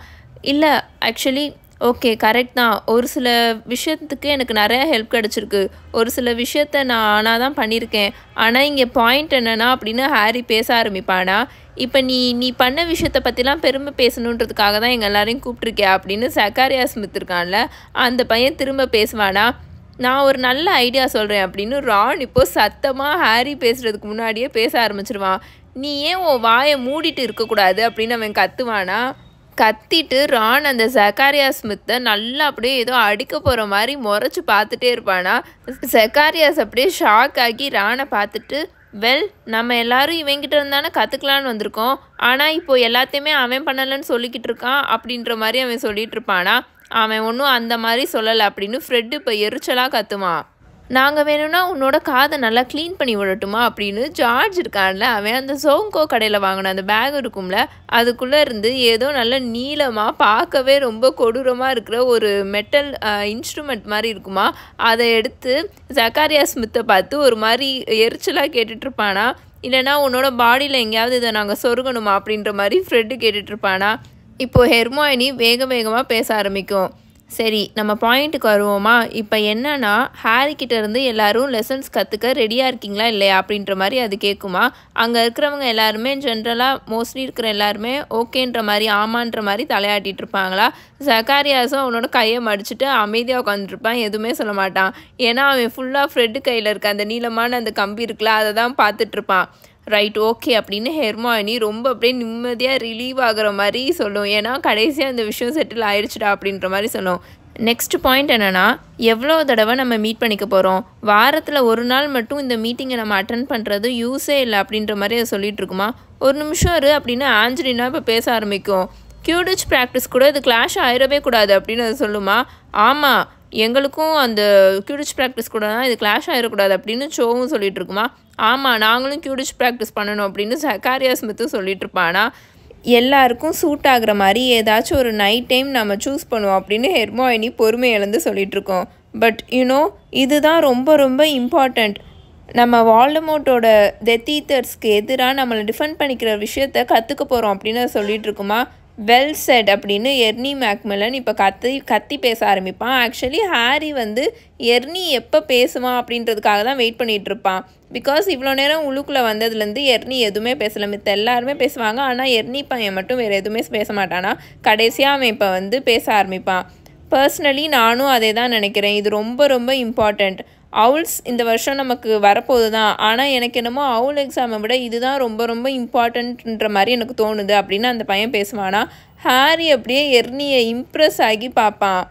இல்லை ஆக்சுவலி ஓகே கரெக்ட் தான், ஒரு சில விஷயத்துக்கு எனக்கு நிறையா ஹெல்ப் கிடச்சிருக்கு, ஒரு சில விஷயத்த நான் தான் பண்ணியிருக்கேன், ஆனால் இங்கே பாயிண்ட் என்னென்னா அப்படின்னு ஹாரி பேச ஆரம்பிப்பானா. இப்போ நீ பண்ண விஷயத்தை பற்றிலாம் பெருமை பேசணுன்றதுக்காக தான் எங்கள் எல்லாரையும் கூப்பிட்ருக்கே அப்படின்னு சக்காரியா ஸ்மித் இருக்கான்ல, அந்த பையன் திரும்ப பேசுவானா. நான் ஒரு நல்ல ஐடியா சொல்கிறேன் அப்படின்னு ரான் இப்போ சத்தமாக ஹாரி பேசுகிறதுக்கு முன்னாடியே பேச ஆரம்பிச்சிருவான். நீ ஏன் உன் வாயை மூடிட்டு இருக்கக்கூடாது அப்படின்னு அவன் கத்துவானா. கத்திட்டு ரான் அந்த ஜக்காரியா ஸ்மித்தை நல்லா அப்படியே ஏதோ அடிக்க போகிற மாதிரி முறைச்சி பார்த்துட்டே இருப்பானா. ஜக்காரியாஸ் அப்படியே ஷாக் ஆகி ரானை பார்த்துட்டு, வெல் நம்ம எல்லாரும் இவங்கிட்ட இருந்தானே கற்றுக்கலான்னு வந்திருக்கோம், ஆனால் இப்போது எல்லாத்தையுமே அவன் பண்ணலைன்னு சொல்லிக்கிட்டு இருக்கான் அப்படின்ற மாதிரி அவன் சொல்லிகிட்டு இருப்பானா. அவன் ஒன்றும் அந்த மாதிரி சொல்லலை அப்படின்னு ஃப்ரெட்டு இப்போ எரிச்சலாக கத்துவான். நாங்கள் வேணும்னா உன்னோட காதை நல்லா க்ளீன் பண்ணி விடட்டுமா அப்படின்னு ஜார்ஜ் இருக்கான்ல, அவன் அந்த சோங்கோ கடையில் வாங்கின அந்த பேக் இருக்கும்ல, அதுக்குள்ளே இருந்து ஏதோ நல்ல நீளமாக பார்க்கவே ரொம்ப கொடூரமாக இருக்கிற ஒரு மெட்டல் இன்ஸ்ட்ருமெண்ட் மாதிரி இருக்குமா, அதை எடுத்து ஜக்காரியா ஸ்மித்தை பார்த்து ஒரு மாதிரி எரிச்சலாக கேட்டுட்ருப்பானா. இல்லைனா உன்னோட பாடியில் எங்கேயாவது இதை நாங்கள் சொருகணுமா அப்படின்ற மாதிரி ஃப்ரெட்டு கேட்டுட்ருப்பானா. இப்போது ஹெர்மாயினி வேகமாக பேச ஆரம்பிக்கும். சரி, நம்ம பாயிண்ட்டுக்கு வருவோமா. இப்போ என்னன்னா, ஹாரிக்கிட்ட இருந்து எல்லாரும் லெசன்ஸ் கற்றுக்க ரெடியாக இருக்கீங்களா இல்லையா அப்படின்ற மாதிரி அது கேட்குமா. அங்கே இருக்கிறவங்க எல்லாருமே ஜென்ரலாக மோஸ்ட்லி இருக்கிற எல்லாருமே ஓகேன்ற மாதிரி ஆமான்ற மாதிரி தலையாட்டிகிட்டு இருப்பாங்களா. ஜக்காரியாஸும் அவனோட கையை மடிச்சுட்டு அமைதியாக உட்காந்துருப்பான், எதுவுமே சொல்ல மாட்டான். ஏன்னா அவன் ஃபுல்லாக ஃப்ரெட்டு கையில் இருக்க அந்த நீளமான அந்த கம்பி இருக்குல்ல, அதை தான் பார்த்துட்ருப்பான். ரைட், ஓகே அப்படின்னு ஹெர்மாயினி ரொம்ப அப்படியே நிம்மதியாக ரிலீவ் ஆகிற மாதிரி சொல்லும். ஏன்னா கடைசியாக அந்த விஷயம் செட்டில் ஆயிடுச்சுடா அப்படின்ற மாதிரி சொல்லும். நெக்ஸ்ட் பாயிண்ட் என்னென்னா, எவ்வளோ தடவை நம்ம மீட் பண்ணிக்க போகிறோம், வாரத்தில் ஒரு நாள் மட்டும் இந்த மீட்டிங்கை நம்ம அட்டென்ட் பண்ணுறது யூஸே இல்லை அப்படின்ற மாதிரி அதை சொல்லிகிட்டு இருக்குமா. ஒரு நிமிஷம் இரு அப்படின்னு ஆஞ்சலினா இப்போ பேச ஆரம்பிக்கும். கியூடிச் ப்ராக்டிஸ் கூட இது கிளாஷ் ஆயிடவே கூடாது அப்படின்னு அது சொல்லுமா. ஆமாம், எங்களுக்கும் அந்த கியூடிச் ப்ராக்டிஸ் கூட தான் இது கிளாஷ் ஆகிடக்கூடாது அப்படின்னு ஷோவும் சொல்லிகிட்டு இருக்குமா. ஆமாம், நாங்களும் கியூடிச் ப்ராக்டிஸ் பண்ணணும் அப்படின்னு ஜக்காரியா ஸ்மித்தும் சொல்லிட்டு இருப்பானா. எல்லாருக்கும் சூட் ஆகுற மாதிரி ஏதாச்சும் ஒரு நைட் டைம் நம்ம சூஸ் பண்ணுவோம் அப்படின்னு ஹெர்மாயினி பொறுமை இழந்து சொல்லிகிட்ருக்கோம். பட் யூனோ இதுதான் ரொம்ப இம்பார்ட்டண்ட். நம்ம வால்டமோர்ட்டோட டெத் ஈத்தர்ஸ்க்கு எதிராக நம்மளை டிஃபெண்ட் பண்ணிக்கிற விஷயத்த கற்றுக்க போகிறோம் அப்படின்னு சொல்லிட்டு இருக்குமா. வெல் செட் அப்படின்னு எர்னி மேக்மில்லன் இப்போ கத்தி பேச ஆரம்பிப்பான். ஆக்சுவலி ஹாரி வந்து எர்னி எப்போ பேசுவான் அப்படின்றதுக்காக தான் வெயிட் பண்ணிகிட்டு இருப்பான். பிகாஸ் இவ்வளோ நேரம் உள்ளுக்குள்ளே வந்ததுலேருந்து எர்னி எதுவுமே பேசலை, மித்த எல்லாருமே பேசுவாங்க. ஆனால் எர்னி பையன் மட்டும் வேறு எதுவுமே பேச மாட்டானா. கடைசியாக அவன் இப்போ வந்து பேச ஆரம்பிப்பான். பர்சனலி நானும் அதே தான் நினைக்கிறேன், இது ரொம்ப இம்பார்ட்டண்ட். அவுல்ஸ் இந்த வருஷம் நமக்கு வரப்போகுது தான், ஆனால் எனக்கு என்னமோ அவுல் எக்ஸாமை விட இதுதான் ரொம்ப இம்பார்ட்டன்ட்ன்ற மாதிரி எனக்கு தோணுது அப்படின்னு அந்த பையன் பேசுவானா. ஹாரி அப்படியே எர்னியை இம்ப்ரெஸ் ஆகி பார்ப்பான்.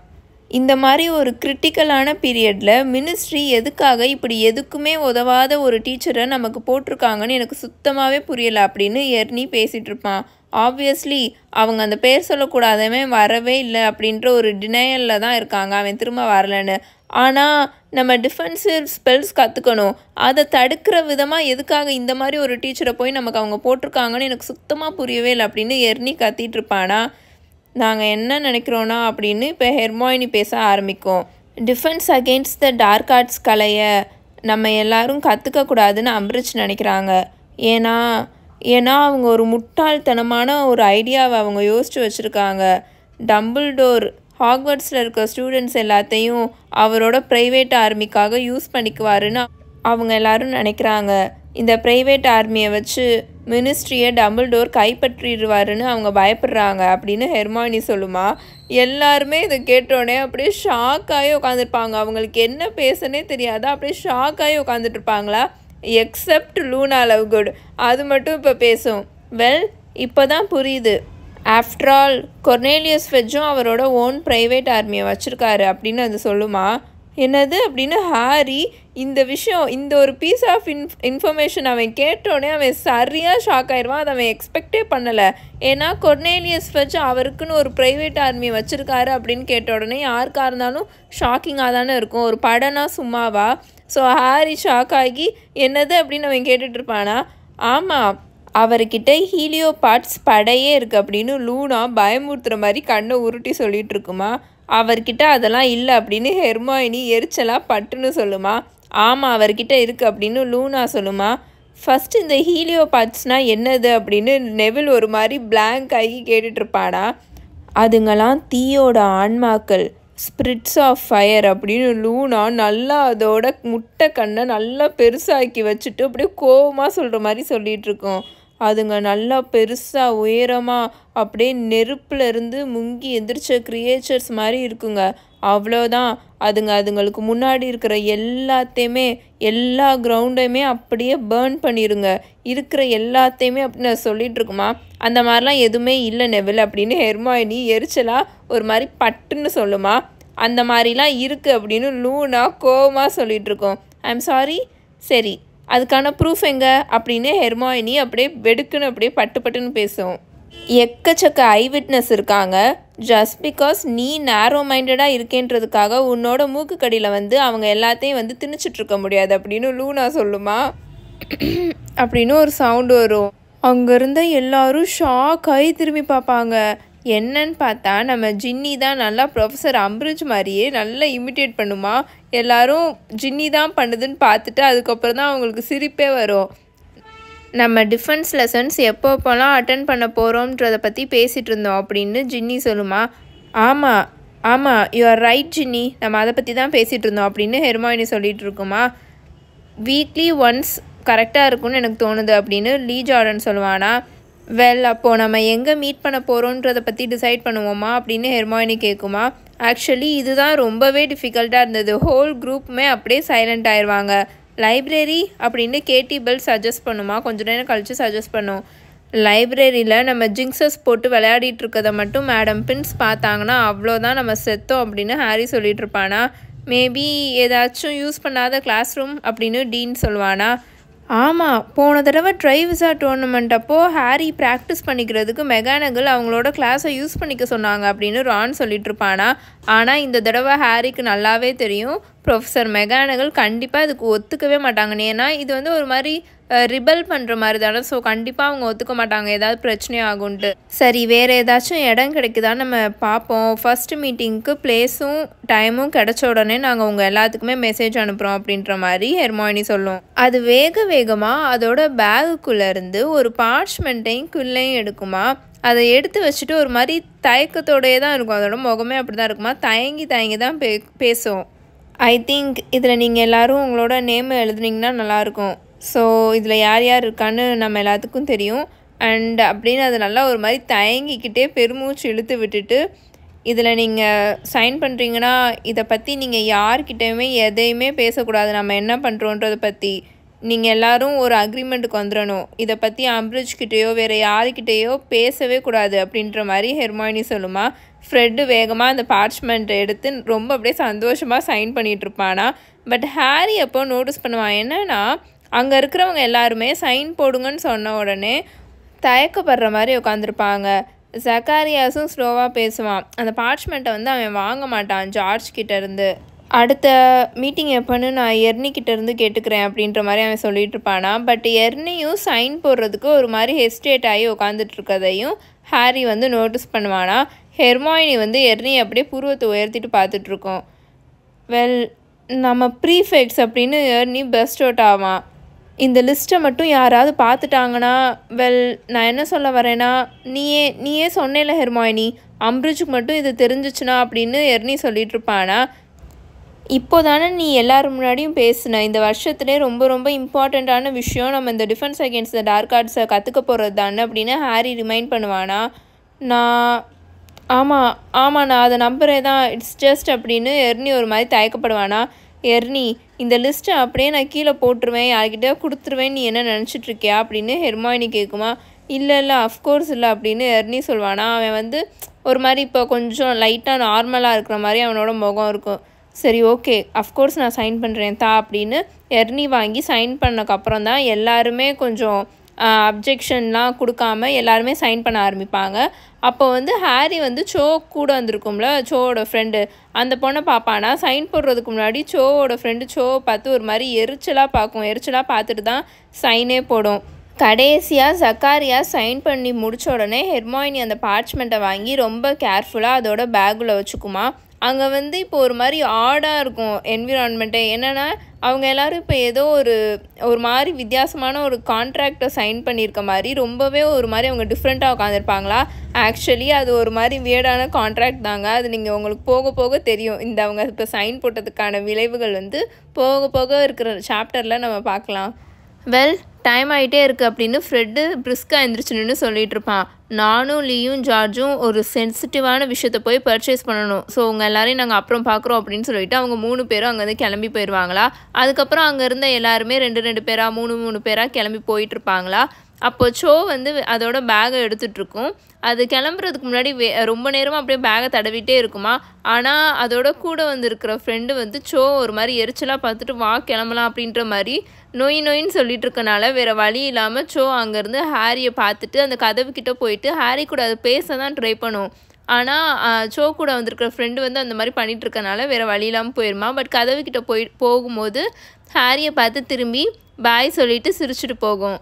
இந்த மாதிரி ஒரு கிரிட்டிக்கலான பீரியடில் மினிஸ்ட்ரி எதுக்காக இப்படி எதுக்குமே உதவாத ஒரு டீச்சரை நமக்கு போட்டிருக்காங்கன்னு எனக்கு சுத்தமாகவே புரியலை அப்படின்னு எர்னி பேசிகிட்டு இருப்பான். ஆப்வியஸ்லி அவங்க அந்த பேர் சொல்லக்கூடாதவன் வரவே இல்லை அப்படின்ற ஒரு டினையலில் தான் இருக்காங்க, அவன் திரும்ப வரலன்னு. ஆனால் நம்ம டிஃபென்சிவ் ஸ்பெல்ஸ் கற்றுக்கணும், அதை தடுக்கிற விதமாக எதுக்காக இந்த மாதிரி ஒரு டீச்சரை போய் நமக்கு அவங்க போட்டிருக்காங்கன்னு எனக்கு சுத்தமாக புரியவே இல்லை அப்படின்னு எர்னி கத்திட்டு இருப்பானா. நாங்கள் என்ன நினைக்கிறோன்னா அப்படின்னு இப்போ ஹெர்மாயினி பேச ஆரம்பிக்கும். Defence against the dark arts கலையை நம்ம எல்லாரும் கற்றுக்கக்கூடாதுன்னு அம்பிரிச் நினைக்கிறாங்க. ஏன்னா அவங்க ஒரு முட்டாள்தனமான ஒரு ஐடியாவை அவங்க யோசித்து வச்சுருக்காங்க. டம்பிள்டோர் ஹாக்வர்ட்ஸில் இருக்க ஸ்டூடெண்ட்ஸ் எல்லாத்தையும் அவரோட ப்ரைவேட் ஆர்மிக்காக யூஸ் பண்ணிக்குவாருன்னு அவங்க எல்லாரும் நினைக்கிறாங்க. இந்த ப்ரைவேட் ஆர்மியை வச்சு மினிஸ்ட்ரியை டம்பிள்டோர் கைப்பற்றிடுவாருன்னு அவங்க பயப்படுறாங்க அப்படின்னு ஹெர்மாயினி சொல்லுமா. எல்லாருமே இதை கேட்டோடனே அப்படியே ஷாக்காகி உட்காந்துருப்பாங்க. அவங்களுக்கு என்ன பேசனே தெரியாதா, அப்படியே ஷாக்காகி உட்காந்துட்டு இருப்பாங்களா. எக்ஸப்ட் லூனா லவ்குட், அது மட்டும் இப்போ பேசும். வெல், இப்போ தான் புரியுது. ஆஃப்டர் ஆல் கொர்னேலியஸ் ஃபெட்ஜும் அவரோட ஓன் ப்ரைவேட் ஆர்மியை வச்சுருக்காரு அப்படின்னு அது சொல்லுமா. என்னது அப்படின்னு ஹாரி இந்த விஷயம், இந்த ஒரு பீஸ் ஆஃப் இன்ஃபர்மேஷன் அவன் கேட்டோடனே அவன் சரியாக ஷாக் ஆயிடுவான். அதை அவன் எக்ஸ்பெக்டே பண்ணலை. ஏன்னா கொர்னேலியஸ் ஃபெட்ஜ் அவருக்குன்னு ஒரு ப்ரைவேட் ஆர்மியை வச்சுருக்காரு அப்படின்னு கேட்ட உடனே யாருக்காக இருந்தாலும் ஷாக்கிங்காக தானே இருக்கும், ஒரு படனா சும்மாவா. ஸோ ஹாரி ஷாக் ஆகி என்னது அப்படின்னு அவன் கேட்டுட்ருப்பானா. ஆமாம், அவர்கிட்ட ஹீலியோபாட்ஸ் படையே இருக்குது அப்படின்னு லூனா பயமுறுத்துகிற மாதிரி கண்ணை உருட்டி சொல்லிகிட்டு இருக்குமா. அவர்கிட்ட அதெல்லாம் இல்லை அப்படின்னு ஹெர்மாயினி எரிச்சலாக பட்டுன்னு சொல்லுமா. ஆமாம், அவர்கிட்ட இருக்குது அப்படின்னு லூனா சொல்லுமா. ஃபஸ்ட்டு இந்த ஹீலியோபாட்ஸ்னால் என்னது அப்படின்னு நெவில் ஒரு மாதிரி பிளாங்க் ஆகி கேட்டுட்ருப்பானா. அதுங்கெல்லாம் தீயோட ஆன்மாக்கள், ஸ்பிரிட்ஸ் ஆஃப் ஃபயர் அப்படின்னு லூனா நல்லா அதோட முட்டை கண்ணை நல்லா பெருசாக்கி வச்சுட்டு அப்படியே கோவமாக சொல்கிற மாதிரி சொல்லிகிட்ருக்கோம். அதுங்க நல்லா பெருசாக உயரமாக அப்படியே நெருப்பில் இருந்து முங்கி எந்திரிச்ச க்ரியேச்சர்ஸ் மாதிரி இருக்குங்க. அவ்வளோதான். அதுங்களுக்கு முன்னாடி இருக்கிற எல்லா கிரவுண்டையுமே அப்படியே பேர்ன் பண்ணிடுங்க, இருக்கிற எல்லாத்தையுமே அப்படின்னு நான் சொல்லிட்டு இருக்குமா. அந்த மாதிரிலாம் எதுவுமே இல்லை நெவில் அப்படின்னு ஹெர்மாயினி எரிச்சலாக ஒரு மாதிரி பட்டுன்னு சொல்லுமா. அந்த மாதிரிலாம் இருக்குது அப்படின்னு லூனா கோவமாக சொல்லிட்டு இருக்கோம். ஐம் சாரி, சரி அதுக்கான ப்ரூஃப் எங்கே அப்படின்னு ஹெர்மாயினி அப்படியே வெடுக்குன்னு அப்படியே பட்டுன்னு பேசும். எக்கச்சக்க ஐவிட்னஸ் இருக்காங்க. ஜஸ்ட் பிகாஸ் நீ நேரோ மைண்டடாக இருக்கேன்றதுக்காக உன்னோட மூக்கு கடியில் வந்து அவங்க எல்லாத்தையும் வந்து திணிச்சிட்ருக்க முடியாது அப்படின்னு லூனா சொல்லுமா. அப்படின்னு ஒரு சவுண்டு வரும். அங்கேருந்த எல்லாரும் ஷாக் ஆகி திரும்பி பார்ப்பாங்க. என்னன்னு பார்த்தா நம்ம ஜின்னி தான் நல்லா ப்ரொஃபஸர் அம்பரிஜ் மாதிரியே நல்லா இமிட்டேட் பண்ணுமா. எல்லாரும் ஜின்னி தான் பண்ணுதுன்னு பார்த்துட்டு அதுக்கப்புறம் தான் அவங்களுக்கு சிரிப்பே வரும். நம்ம டிஃபென்ஸ் லெசன்ஸ் எப்போப்போலாம் அட்டன் பண்ண போகிறோம்ன்றதை பற்றி பேசிகிட்டு இருந்தோம் அப்படின்னு ஜின்னி சொல்லுமா. ஆமாம் யூ ஆர் ரைட் ஜின்னி, நம்ம அதை பற்றி தான் பேசிகிட்டு இருந்தோம் அப்படின்னு ஹெர்மாயினி சொல்லிகிட்டு இருக்குமா. வீக்லி ஒன்ஸ் கரெக்டாக இருக்கும்னு எனக்கு தோணுது அப்படின்னு லீ ஜார்டன் சொல்லுவானா. வெல் அப்போது நம்ம எங்கே மீட் பண்ண போகிறோன்றதை பற்றி டிசைட் பண்ணுவோமா அப்படின்னு ஹெர்மாயினி கேட்குமா. ஆக்சுவலி இதுதான் ரொம்பவே டிஃபிகல்ட்டாக இருந்தது. ஹோல் குரூப்புமே அப்படியே சைலண்ட் ஆயிடுவாங்க. லைப்ரரி அப்படின்னு கேட்டி பெல் சஜஸ்ட் பண்ணுமா. கொஞ்சம் நேரம் கழித்து சஜஸ்ட் பண்ணும். லைப்ரரியில் நம்ம ஜிங்ஸஸ் போட்டு விளையாடிட்டு இருக்கதை மட்டும் மேடம் பின்ஸ் பார்த்தாங்கன்னா அவ்வளோதான், நம்ம செத்தோம் அப்படின்னு ஹாரி சொல்லிட்டு இருப்பானா. மேபி ஏதாச்சும் யூஸ் பண்ணாத கிளாஸ் ரூம் அப்படின்னு டீன் சொல்லுவானா. ஆமாம், போன தடவை ட்ரைவிஸா டோர்னமெண்ட் அப்போது ஹாரி ப்ராக்டிஸ் பண்ணிக்கிறதுக்கு மெகானகல் அவங்களோட கிளாஸை யூஸ் பண்ணிக்க சொன்னாங்க அப்படின்னு ரான் சொல்லிட்டு இருப்பானா. ஆனால் இந்த தடவை ஹாரிக்கு நல்லாவே தெரியும் ப்ரொஃபஸர் மெகானகல் கண்டிப்பாக இதுக்கு ஒத்துக்கவே மாட்டாங்கன்னு. ஏன்னா இது வந்து ஒரு மாதிரி ரிபல் பண்ணுற மாதிரி தானே. ஸோ கண்டிப்பாக அவங்க ஒத்துக்க மாட்டாங்க, ஏதாவது பிரச்சனை ஆகும்ன்ட்டு. சரி, வேறு ஏதாச்சும் இடம் கிடைக்குதான்னு நம்ம பார்ப்போம். ஃபஸ்ட்டு மீட்டிங்க்கு பிளேஸும் டைமும் கிடைச்ச உடனே நாங்கள் உங்கள் எல்லாத்துக்குமே மெசேஜ் அனுப்புகிறோம் அப்படின்ற மாதிரி ஹெர்மாயினி சொல்லும். அது வேகமாக அதோட பேகுக்குள்ளேருந்து ஒரு பார்ச்மெண்ட்டையும் குள்ளையும் எடுக்குமா. அதை எடுத்து வச்சுட்டு ஒரு மாதிரி தயக்கத்தோடையே தான் இருக்கும். அதோட முகமே அப்படி தான் இருக்குமா. தயங்கி தான் பேசும். ஐ திங்க் இதில் நீங்கள் எல்லோரும் உங்களோட நேம் எழுதுனீங்கன்னா நல்லாயிருக்கும். ஸோ இதில் யார் யார் இருக்கான்னு நம்ம எல்லாத்துக்கும் தெரியும். அண்ட் அப்படின்னு அது நல்லா ஒரு மாதிரி தயங்கிக்கிட்டே பெருமூச்சு இழுத்து விட்டுட்டு, இதில் நீங்கள் சைன் பண்ணுறீங்கன்னா இதை பற்றி நீங்கள் யார்கிட்டையுமே எதையுமே பேசக்கூடாது. நம்ம என்ன பண்ணுறோன்றதை பற்றி நீங்கள் எல்லோரும் ஒரு அக்ரிமெண்ட்டுக்கு வந்துடணும். இதை பற்றி அம்பரிஜ்கிட்டேயோ வேறு யாருக்கிட்டேயோ பேசவே கூடாது அப்படின்ற மாதிரி ஹெர்மாயினி சொல்லுமா. ஃப்ரெட்டு வேகமாக அந்த பார்ச்மெண்ட்டை எடுத்து ரொம்ப அப்படியே சந்தோஷமாக சைன் பண்ணிகிட்ருப்பானா. பட் ஹாரி அப்போ நோட்டீஸ் பண்ணுவான். என்னென்னா அங்கே இருக்கிறவங்க எல்லாருமே சைன் போடுங்கன்னு சொன்ன உடனே தயக்கப்படுற மாதிரி உட்காந்துருப்பாங்க. ஜக்காரியாஸும் ஸ்லோவாக பேசுவான். அந்த பார்ச்மெண்ட்டை வந்து அவன் வாங்க மாட்டான் ஜார்ஜ் கிட்டேருந்து. அடுத்த மீட்டிங் எப்போன்னு நான் எர்னிக்கிட்டேருந்து கேட்டுக்கிறேன் அப்படின்ற மாதிரி அவன் சொல்லிட்டு இருப்பானா. பட் எர்னியும் சைன் போடுறதுக்கு ஒரு மாதிரி ஹெஸ்டேட் ஆகி உட்காந்துட்ருக்கதையும் ஹாரி வந்து நோட்டீஸ் பண்ணுவானா. ஹெர்மாயினி வந்து எர்னி அப்படியே புருவத்தை உயர்த்திட்டு பார்த்துட்ருக்கோம். வெல், நம்ம ப்ரீஃபெக்ட்ஸ் அப்படின்னு எர்னி பெஸ்ட் அவுட் ஆவான். இந்த லிஸ்ட்டை மட்டும் யாராவது பார்த்துட்டாங்கன்னா, வெல் நான் என்ன சொல்ல வரேன்னா, நீயே சொன்னேல ஹெர்மாயினி, அம்பரிஜுக்கு மட்டும் இது தெரிஞ்சிச்சுனா அப்படின்னு எர்னி சொல்லிகிட்ருப்பானா. இப்போ தானே நீ எல்லோரும் முன்னாடியும் பேசுன, இந்த வருஷத்துலேயே ரொம்ப ரொம்ப இம்பார்ட்டண்ட்டான விஷயம் நம்ம இந்த டிஃபென்ஸ் அகேன்ஸ்ட் த டார்க் ஆர்ட்ஸை கற்றுக்க போகிறது தானே அப்படின்னு ஹாரி ரிமைண்ட் பண்ணுவானா. ஆமாம் நான் அதை நம்புகிறே தான், இட்ஸ் ஜஸ்ட் அப்படின்னு எர்னி ஒரு மாதிரி தயக்கப்படுவானா. எர்னி, இந்த லிஸ்ட்டை அப்படியே நான் கீழே போட்டுருவேன், யார்கிட்டயோ கொடுத்துருவேன், நீ என்ன நினச்சிட்ருக்கியா அப்படின்னு ஹெர்மாயினி கேட்குமா. இல்லை அஃப்கோர்ஸ் இல்லை அப்படின்னு எர்னி சொல்வானா. அவன் வந்து ஒரு மாதிரி இப்போ கொஞ்சம் லைட்டாக நார்மலாக இருக்கிற மாதிரி அவனோட முகம் இருக்கும். சரி ஓகே, அஃப்கோர்ஸ் நான் சைன் பண்ணுறேன் அப்படின்னு எர்னி வாங்கி சைன் பண்ணக்கப்புறம் தான் எல்லாருமே கொஞ்சம் அப்ஜெக்ஷன்லாம் கொடுக்காம எல்லாருமே சைன் பண்ண ஆரம்பிப்பாங்க. அப்போ வந்து ஹாரி வந்து சோ கூட வந்திருக்கும்ல, சோவோட ஃப்ரெண்டு, அந்த பொண்ணை பார்ப்பானா. சைன் போடுறதுக்கு முன்னாடி சோவோட ஃப்ரெண்டு சோவை பார்த்து ஒரு மாதிரி எரிச்சலாக பார்த்துட்டு தான் சைனே போடும். கடைசியாக ஜக்காரியா சைன் பண்ணி முடித்த உடனே ஹெர்மாயினி அந்த பார்ச்மெண்ட்டை வாங்கி ரொம்ப கேர்ஃபுல்லாக அதோட பேக்கில் வச்சுக்குமா. அங்கே வந்து இப்போ ஒரு மாதிரி ஆடாக இருக்கும் என்விரான்மெண்ட்டே. என்னென்னா அவங்க எல்லோரும் இப்போ ஏதோ ஒரு மாதிரி வித்தியாசமான ஒரு கான்ட்ராக்டை சைன் பண்ணியிருக்க மாதிரி ரொம்பவே ஒரு மாதிரி அவங்க டிஃப்ரெண்ட்டாக உட்காந்துருப்பாங்களா. ஆக்சுவலி அது ஒரு மாதிரி வியர்டான கான்ட்ராக்ட் தாங்க. அது நீங்கள் உங்களுக்கு போக போக தெரியும். இந்த அவங்க இப்போ சைன் போட்டதுக்கான விளைவுகள் வந்து போக போக இருக்கிற சாப்டரில் நம்ம பார்க்கலாம். வெல் டைம் ஆகிட்டே இருக்குது அப்படின்னு ஃப்ரெட்டு பிரிஸ்காக எழுந்திரிச்சுன்னு சொல்லிட்டு இருப்பான். நானும் லீயும் ஜார்ஜும் ஒரு சென்சிட்டிவான விஷயத்தை போய் பர்ச்சேஸ் பண்ணணும். ஸோ உங்கள் எல்லாரையும் நாங்கள் அப்புறம் பார்க்குறோம் அப்படின்னு சொல்லிட்டு அவங்க 3 பேரும் அங்கேருந்து கிளம்பி போயிடுவாங்களா. அதுக்கப்புறம் அங்கே இருந்த எல்லாருமே 2 பேராக 3 பேராக கிளம்பி போயிட்டுருப்பாங்களா. அப்போ சோ வந்து அதோட பேகை எடுத்துகிட்ருக்கும். அது கிளம்புறதுக்கு முன்னாடி ரொம்ப நேரமாக அப்படியே பேகை தடவிட்டே இருக்குமா. ஆனால் அதோட கூட வந்து இருக்கிற ஃப்ரெண்டு வந்து சோ ஒரு மாதிரி எரிச்சலாக பார்த்துட்டு வா கிளம்பலாம் அப்படின்ற மாதிரி நொயின்னு சொல்லிட்டு இருக்கனால வேறு வழி இல்லாமல் சோ அங்கேருந்து ஹாரியை பார்த்துட்டு அந்த கதவுக்கிட்ட போயிட்டு ஹாரி கூட அதை பேச தான் ட்ரை பண்ணும். ஆனால் சோ கூட வந்திருக்கிற ஃப்ரெண்டு வந்து அந்த மாதிரி பண்ணிகிட்டு இருக்கனால வேறு வழி இல்லாமல் போயிடுமா. பட் கதவுக்கிட்ட போகும்போது ஹாரியை பார்த்து திரும்பி பாய் சொல்லிட்டு சிரிச்சுட்டு போகும்.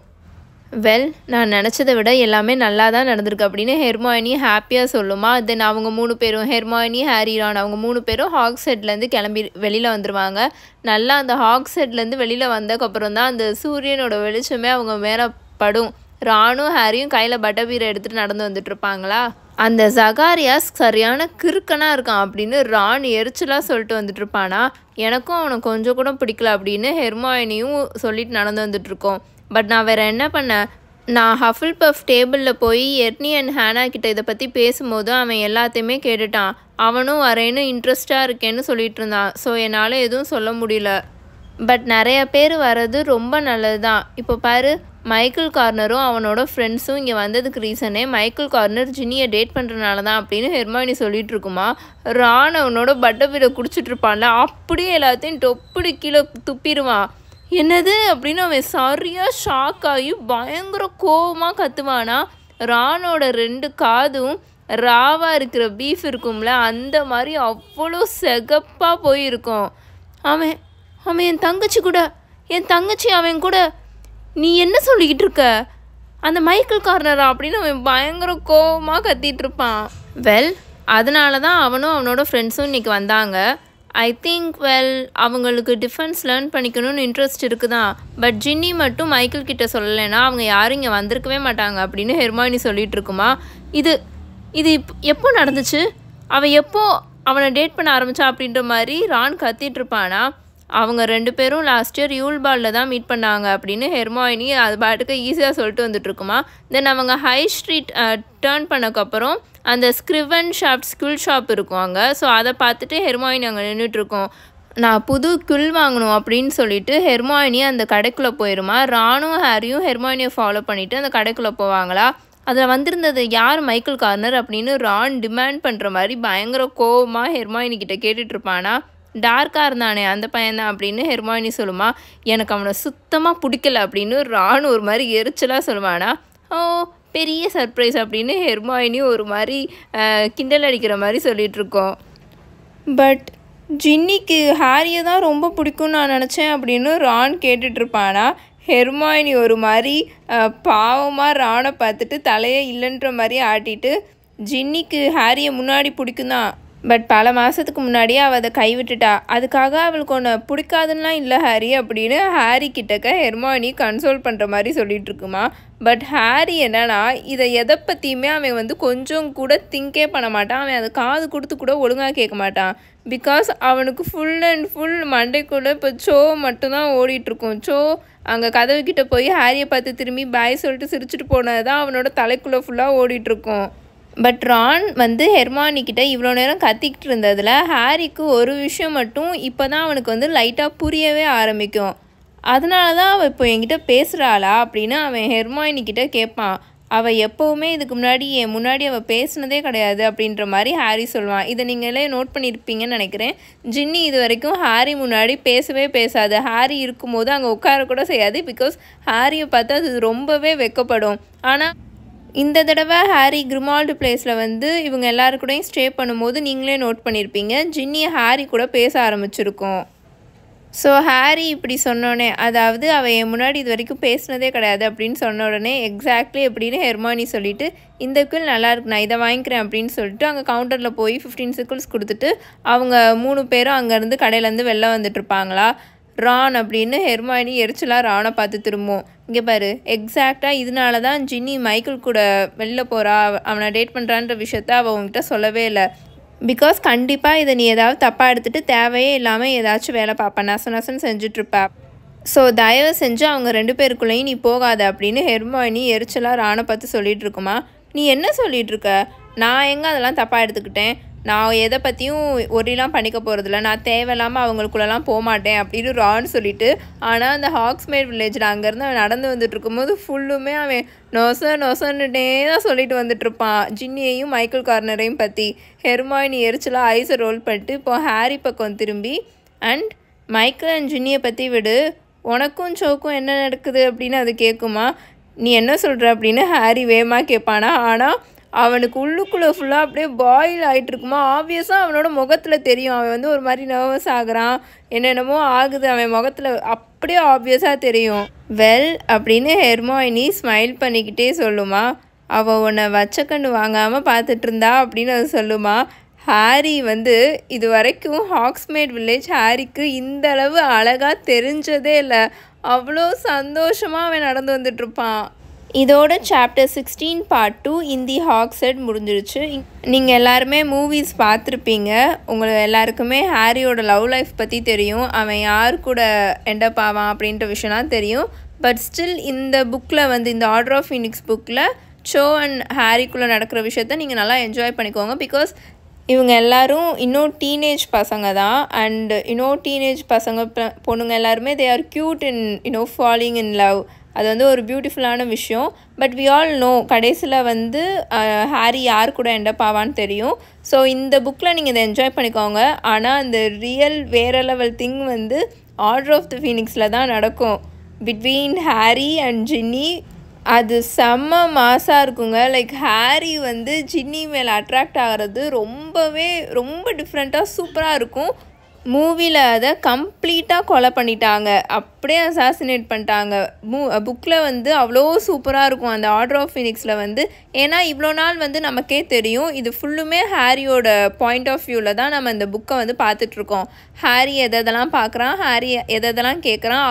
வெல் நான் நினச்சதை விட எல்லாமே நல்லா தான் நடந்திருக்கு அப்படின்னு ஹெர்மாயினி ஹாப்பியாக சொல்லுமா. தென் அவங்க 3 பேரும் ஹெர்மாயினி, ஹாரி, ரான் அவங்க 3 பேரும் ஹாக்ஸ்ஹெட்லேருந்து கிளம்பி வெளியில் வந்துடுவாங்க. நல்லா அந்த ஹாக்ஸ்ஹெட்லேருந்து வெளியில் வந்ததுக்கப்புறம் தான் அந்த சூரியனோட வெளிச்சமே அவங்க மேலே படும். ரானும் ஹாரியும் கையில் பட்டர்பீரை எடுத்துகிட்டு நடந்து வந்துட்டுருப்பாங்களா. அந்த ஜகாரியாஸ் சரியான கிறுக்கனாக இருக்கான் அப்படின்னு ரான் எரிச்சலாக சொல்லிட்டு வந்துட்டுருப்பானா. எனக்கும் அவனை கொஞ்சம் கூட பிடிக்கல அப்படின்னு ஹெர்மாயினியும் சொல்லிட்டு நடந்து வந்துட்டுருக்கோம். பட் நான் வேறு என்ன பண்ணேன், நான் ஹஃபில் பஃப் டேபிளில் போய் எர்னி அண்ட் ஹேனா கிட்ட இதை பற்றி பேசும்போது அவன் எல்லாத்தையுமே கேட்டுட்டான். அவனும் வரேன்னு இன்ட்ரெஸ்டாக இருக்கேன்னு சொல்லிட்டு இருந்தான். ஸோ என்னால் எதுவும் சொல்ல முடியல. பட் நிறைய பேர் வர்றது ரொம்ப நல்லது தான். இப்போ பாரு, மைக்கேல் கார்னரும் அவனோட ஃப்ரெண்ட்ஸும் இங்கே வந்ததுக்கு ரீசனே மைக்கேல் கார்னர் ஜின்னியை டேட் பண்ணுறதுனால தான் அப்படின்னு ஹெர்மாயினி சொல்லிட்டு இருக்குமா. ரான் அவனோட பட்டர்பீரை குடிச்சிட்டு இருப்பான்ல, அப்படியே எல்லாத்தையும் டொப்பிடி கீழே துப்பிடுவான். என்னது அப்படின்னு அவன் சரியாக ஷாக் ஆகி பயங்கர கோவமாக கத்துவானா. ரானோட 2 காதும் ராவாக இருக்கிற பீஃப் இருக்கும்ல, அந்த மாதிரி அவ்வளோ செகப்பாக போயிருக்கும். அவன் என் தங்கச்சி அவன் கூட நீ என்ன சொல்லிக்கிட்டு இருக்க, அந்த மைக்கேல் கார்னரா அப்படின்னு அவன் பயங்கர கோவமாக கத்திட்டு இருப்பான். வெல் அதனால தான் அவனும் அவனோட ஃப்ரெண்ட்ஸும் இன்றைக்கி வந்தாங்க. ஐ திங்க் அவங்களுக்கு டிஃபென்ஸ் லேர்ன் பண்ணிக்கணும்னு இன்ட்ரெஸ்ட் இருக்குதான். பட் ஜின்னி மட்டும் மைக்கேல் கிட்ட சொல்லலைன்னா அவங்க யாரும் இங்கே வந்திருக்கவே மாட்டாங்க அப்படின்னு ஹெர்மாயினி சொல்லிட்டு இருக்குமா. இது எப்போ நடந்துச்சு, எப்போ அவனை டேட் பண்ண ஆரம்பிச்சா அப்படின்ற மாதிரி ரான் கத்திட்டு இருப்பானா. அவங்க 2 பேரும் லாஸ்ட் இயர் யூல் பாலில் தான் மீட் பண்ணாங்க அப்படின்னு ஹெர்மாயினி அது பாட்டுக்கு ஈஸியாக சொல்லிட்டு வந்துட்டுருக்குமா. தென் அவங்க ஹை ஸ்ட்ரீட் டேர்ன் பண்ணக்கப்புறம் அந்த ஸ்கிரிவன் ஸ்கூல் ஷாப் இருக்கும் அங்கே. ஸோ அதை பார்த்துட்டு ஹெர்மாயினி அங்கே நின்றுட்டுருக்கோம். நான் புது குல் வாங்கணும் அப்படின்னு சொல்லிட்டு ஹெர்மாயினி அந்த கடைக்குள்ளே போயிடுமா. ரானும் ஹாரியும் ஹெர்மாயினியை ஃபாலோ பண்ணிவிட்டு அந்த கடைக்குள்ளே போவாங்களா. அதில் வந்திருந்தது யார் மைக்கேல் கார்னர் அப்படின்னு ரான் டிமாண்ட் பண்ணுற மாதிரி பயங்கர கோவமாக ஹெர்மாயினி கிட்ட கேட்டுட்ருப்பானா. டார்க்காக இருந்தானே அந்த பையன்தான் அப்படின்னு ஹெர்மாயினி சொல்லுமா. எனக்கு அவனை சுத்தமாக பிடிக்கல அப்படின்னு ரான் ஒரு மாதிரி எரிச்சலாக சொல்லுவானா. ஓ பெரிய சர்ப்ரைஸ் அப்படின்னு ஹெர்மாயினி ஒரு மாதிரி கிண்டல் அடிக்கிற மாதிரி சொல்லிகிட்ருக்கோம். பட் ஜின்னிக்கு ஹாரியை தான் ரொம்ப பிடிக்கும்னு நான் நினச்சேன் அப்படின்னு ரான் கேட்டுட்ருப்பானா. ஹெர்மாயினி ஒரு மாதிரி பாவமாக ரானை பார்த்துட்டு தலையை இல்லைன்ற மாதிரி ஆட்டிட்டு, ஜின்னிக்கு ஹாரியை முன்னாடி பிடிக்கும் தான், பட் பல மாதத்துக்கு முன்னாடியே அவள் அதை கைவிட்டுட்டா, அதுக்காக அவளுக்கு ஒன்று பிடிக்காதுன்னெலாம் இல்லை ஹாரி அப்படின்னு ஹாரி கிட்டக்க ஹெர்மாயினி கன்சோல் பண்ணுற மாதிரி சொல்லிகிட்டு இருக்குமா. பட் ஹாரி என்னன்னா இதை எதை பற்றியுமே அவன் கொஞ்சம் கூட திங்கே பண்ண மாட்டான். அவன் அதை காது கொடுத்து கூட ஒழுங்காக கேட்க மாட்டான். பிகாஸ் அவனுக்கு ஃபுல் அண்ட் ஃபுல் மண்டைக்குள்ளே இப்போ சோ மட்டும்தான் ஓடிட்டுருக்கும். சோ அங்கே கதவுக்கிட்ட போய் ஹாரியை பார்த்து திரும்பி பாய் சொல்லிட்டு சிரிச்சுட்டு போனது தான் அவனோட தலைக்குள்ளே ஃபுல்லாக ஓடிட்டுருக்கும். பட் ரான் ஹெர்மாயினி கிட்ட இவ்வளோ நேரம் கத்திக்கிட்டு இருந்ததில் ஹாரிக்கு ஒரு விஷயம் மட்டும் இப்போ தான் அவனுக்கு லைட்டாக புரியவே ஆரம்பிக்கும். அதனால தான் அவள் இப்போ என்கிட்ட பேசுகிறாளா அப்படின்னு அவன் ஹெர்மாயினி கிட்ட கேட்பான். அவள் எப்போவுமே இதுக்கு முன்னாடி அவள் பேசுனதே கிடையாது அப்படின்ற மாதிரி ஹாரி சொல்லுவான். இதை நீங்களே நோட் பண்ணியிருப்பீங்கன்னு நினைக்கிறேன். ஜின்னி இது வரைக்கும் ஹாரி முன்னாடி பேசவே பேசாது. ஹாரி இருக்கும்போது அங்கே உட்கார கூட செய்யாது. பிகாஸ் ஹாரியை பார்த்தா அது ரொம்பவே வெக்கப்படும். ஆனால் இந்த தடவை ஹாரி கிரிமால்டு பிளேஸில் இவங்க எல்லாருக்கூடையும் ஸ்டே பண்ணும்போது நீங்களே நோட் பண்ணியிருப்பீங்க, ஜின்னி ஹாரி கூட பேச ஆரம்பிச்சிருக்கோம். ஸோ ஹாரி இப்படி சொன்னோடனே, அதாவது அவள் என் முன்னாடி இது வரைக்கும் பேசினதே கிடையாது அப்படின்னு சொன்ன உடனே எக்ஸாக்ட்லி அப்படின்னு ஹெர்மாயினி சொல்லிவிட்டு இந்த குல் நல்லாயிருக்கு நான் இதை வாங்கிக்கிறேன் அப்படின்னு சொல்லிட்டு அங்கே கவுண்டரில் போய் 15 சிக்கிள்ஸ் கொடுத்துட்டு அவங்க 3 பேரும் அங்கேருந்து கடையிலேருந்து வெளில வந்துட்டுருப்பாங்களா. ரான் அப்படின்னு ஹெர்மாயினி எரிச்சலாக ரானை பார்த்து திரும்பும். இங்கே பாரு, எக்ஸாக்டாக இதனால தான் ஜின்னி மைக்கேல் கூட வெளில போகிறா, அவனை டேட் பண்ணுறான்ற விஷயத்த அவள் உங்ககிட்ட சொல்லவே இல்லை. பிகாஸ் கண்டிப்பாக இதை நீ ஏதாவது தப்பாக எடுத்துகிட்டு தேவையே இல்லாமல் ஏதாச்சும் வேலை பார்ப்பேன், நசன்னு செஞ்சிட்ருப்பா. ஸோ தயவு செஞ்சு அவங்க 2 பேருக்குள்ளேயும் நீ போகாத அப்படின்னு ஹெர்மாயினி எரிச்சலாக ரானை பார்த்து சொல்லிகிட்டு இருக்குமா. நீ என்ன சொல்லிகிட்டு இருக்க? நான் எங்கே அதெல்லாம் தப்பாக எடுத்துக்கிட்டேன்? நான் எதை பற்றியும் ஒரிலாம் பண்ணிக்க போகிறதில்ல. நான் தேவையில்லாமல் அவங்களுக்குள்ளெல்லாம் போகமாட்டேன் அப்படின்னு ரான்னு சொல்லிட்டு, ஆனால் அந்த ஹாக்ஸ்மேட் வில்லேஜில் அங்கேருந்து அவன் நடந்து வந்துட்டு இருக்கும்போது ஃபுல்லுமே அவன் நொசன்னுட்டே தான் சொல்லிட்டு வந்துட்டுருப்பான் ஜின்னியையும் மைக்கேல் கார்னரையும் பற்றி. ஹெர்மாயினி எரிச்சலாக ஐஸை ரோல் பண்ணிட்டு இப்போ ஹாரி பக்கம் திரும்பி, அண்ட் மைக்கேல் அண்ட் ஜின்னியை பற்றி விடு, உனக்கும் சோக்கும் என்ன நடக்குது அப்படின்னு அது கேட்குமா. நீ என்ன சொல்கிற அப்படின்னு ஹாரி வேகமாக கேட்பானா. ஆனால் அவனுக்கு உள்ளுக்குள்ளே ஃபுல்லாக அப்படியே பாயில் ஆகிட்டு இருக்குமா. ஆப்வியஸாக அவனோட முகத்தில் தெரியும் அவன் வந்து ஒரு மாதிரி நர்வஸ் ஆகுறான், என்னென்னமோ ஆகுது அவன் முகத்தில், அப்படியே ஆப்வியஸாக தெரியும். வெல் அப்படின்னு ஹெர்மாயினி ஸ்மைல் பண்ணிக்கிட்டே சொல்லுமா. அவள் உன்னை வச்சக்கண்ணு வாங்காமல் பார்த்துட்டு இருந்தா அப்படின்னு அது சொல்லுமா. ஹாரி வந்து இது வரைக்கும் ஹாக்ஸ்மேட் வில்லேஜ் ஹாரிக்கு இந்த அளவு அழகாக தெரிஞ்சதே இல்லை. அவ்வளோ சந்தோஷமாக அவன் நடந்து வந்துட்டுருப்பான். இதோட சாப்டர் 16 பார்ட் 2 இன் தி ஹாக்ஸ் ஹெட் முடிஞ்சிருச்சு. நீங்கள் எல்லாருமே மூவிஸ் பார்த்துருப்பீங்க. உங்களுக்கு எல்லாருக்குமே ஹாரியோட லவ் லைஃப் பற்றி தெரியும், அவன் யார் கூட எண்டப் ஆவான் அப்படின்ற விஷயம்லாம் தெரியும். பட் ஸ்டில் இந்த புக்கில் வந்து இந்த ஆர்டர் ஆஃப் ஃபீனிக்ஸ் புக்கில் சோ அண்ட் ஹாரிக்குள்ளே நடக்கிற விஷயத்த நீங்கள் நல்லா என்ஜாய் பண்ணிக்கோங்க. பிகாஸ் இவங்க எல்லோரும் இன்னும் டீனேஜ் பசங்க தான். அண்ட் இன்னும் டீனேஜ் பசங்க பொண்ணுங்க எல்லாருமே they are cute in falling in love. அது வந்து ஒரு பியூட்டிஃபுல்லான விஷயம். பட் வி ஆல் நோ கடைசியில் வந்து ஹாரி யார் கூட எண்டப் ஆவான்னு தெரியும். ஸோ இந்த புக்கில் நீங்கள் இதை என்ஜாய் பண்ணிக்கோங்க. ஆனால் அந்த ரியல் வேறு லெவல் திங் வந்து ஆர்டர் ஆஃப் தி ஃபீனிக்ஸில் தான் நடக்கும் பிட்வீன் ஹாரி அண்ட் ஜின்னி. அது செம்ம மாசாக இருக்குங்க. லைக் ஹாரி வந்து ஜின்னி மேலே அட்ராக்ட் ஆகிறது ரொம்ப டிஃப்ரெண்ட்டாக சூப்பராக இருக்கும். மூவியில் அதை கம்ப்ளீட்டாக கொலை பண்ணிட்டாங்க, அப்படியே அசாசினேட் பண்ணிட்டாங்க. புக்கில் வந்து அவ்வளோ சூப்பராக இருக்கும் அந்த ஆர்டர் ஆஃப் ஃபீனிக்ஸில் வந்து. ஏன்னா இவ்வளோ நாள் வந்து நமக்கே தெரியும் இது ஃபுல்லுமே ஹாரியோட பாயிண்ட் ஆஃப் வியூவில் தான் நம்ம இந்த புக்கை வந்து பார்த்துட்ருக்கோம். ஹாரி எதெல்லாம் பார்க்குறான், ஹாரி எதெல்லாம் கேட்குறான்,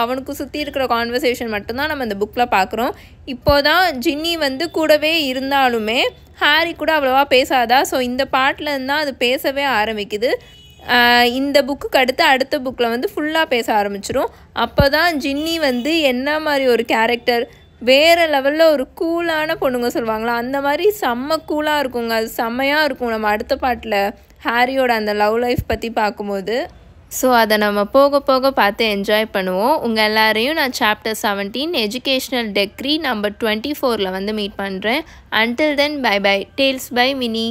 அவனுக்கு சுற்றி இருக்கிற கான்வர்சேஷன் மட்டும்தான் நம்ம இந்த புக்கில் பார்க்குறோம். இப்போ தான் ஜின்னி வந்து கூடவே இருந்தாலுமே ஹாரி கூட அவ்வளோவா பேசாதா. ஸோ இந்த பாட்டில் இருந்தால் அது பேசவே ஆரம்பிக்குது. இந்த புக்குக்கு அடுத்த புக்கில் வந்து ஃபுல்லாக பேச ஆரம்பிச்சிடும். அப்போ தான் ஜின்னி வந்து என்ன மாதிரி ஒரு கேரக்டர், வேறு லெவலில் ஒரு கூலான பொண்ணுங்க சொல்லுவாங்களா அந்த மாதிரி செம்ம கூலாக இருக்குங்க. அது செம்மையாக இருக்கும் நம்ம அடுத்த பாட்டில் ஹாரியோட அந்த லவ் லைஃப் பற்றி பார்க்கும்போது. ஸோ அதை நம்ம போக போக பார்த்து என்ஜாய் பண்ணுவோம். உங்கள் எல்லாரையும் நான் சாப்டர் 17 எஜுகேஷ்னல் டெக்ரி நம்பர் 24 வந்து மீட் பண்ணுறேன். Until then bye bye. Tales by mini.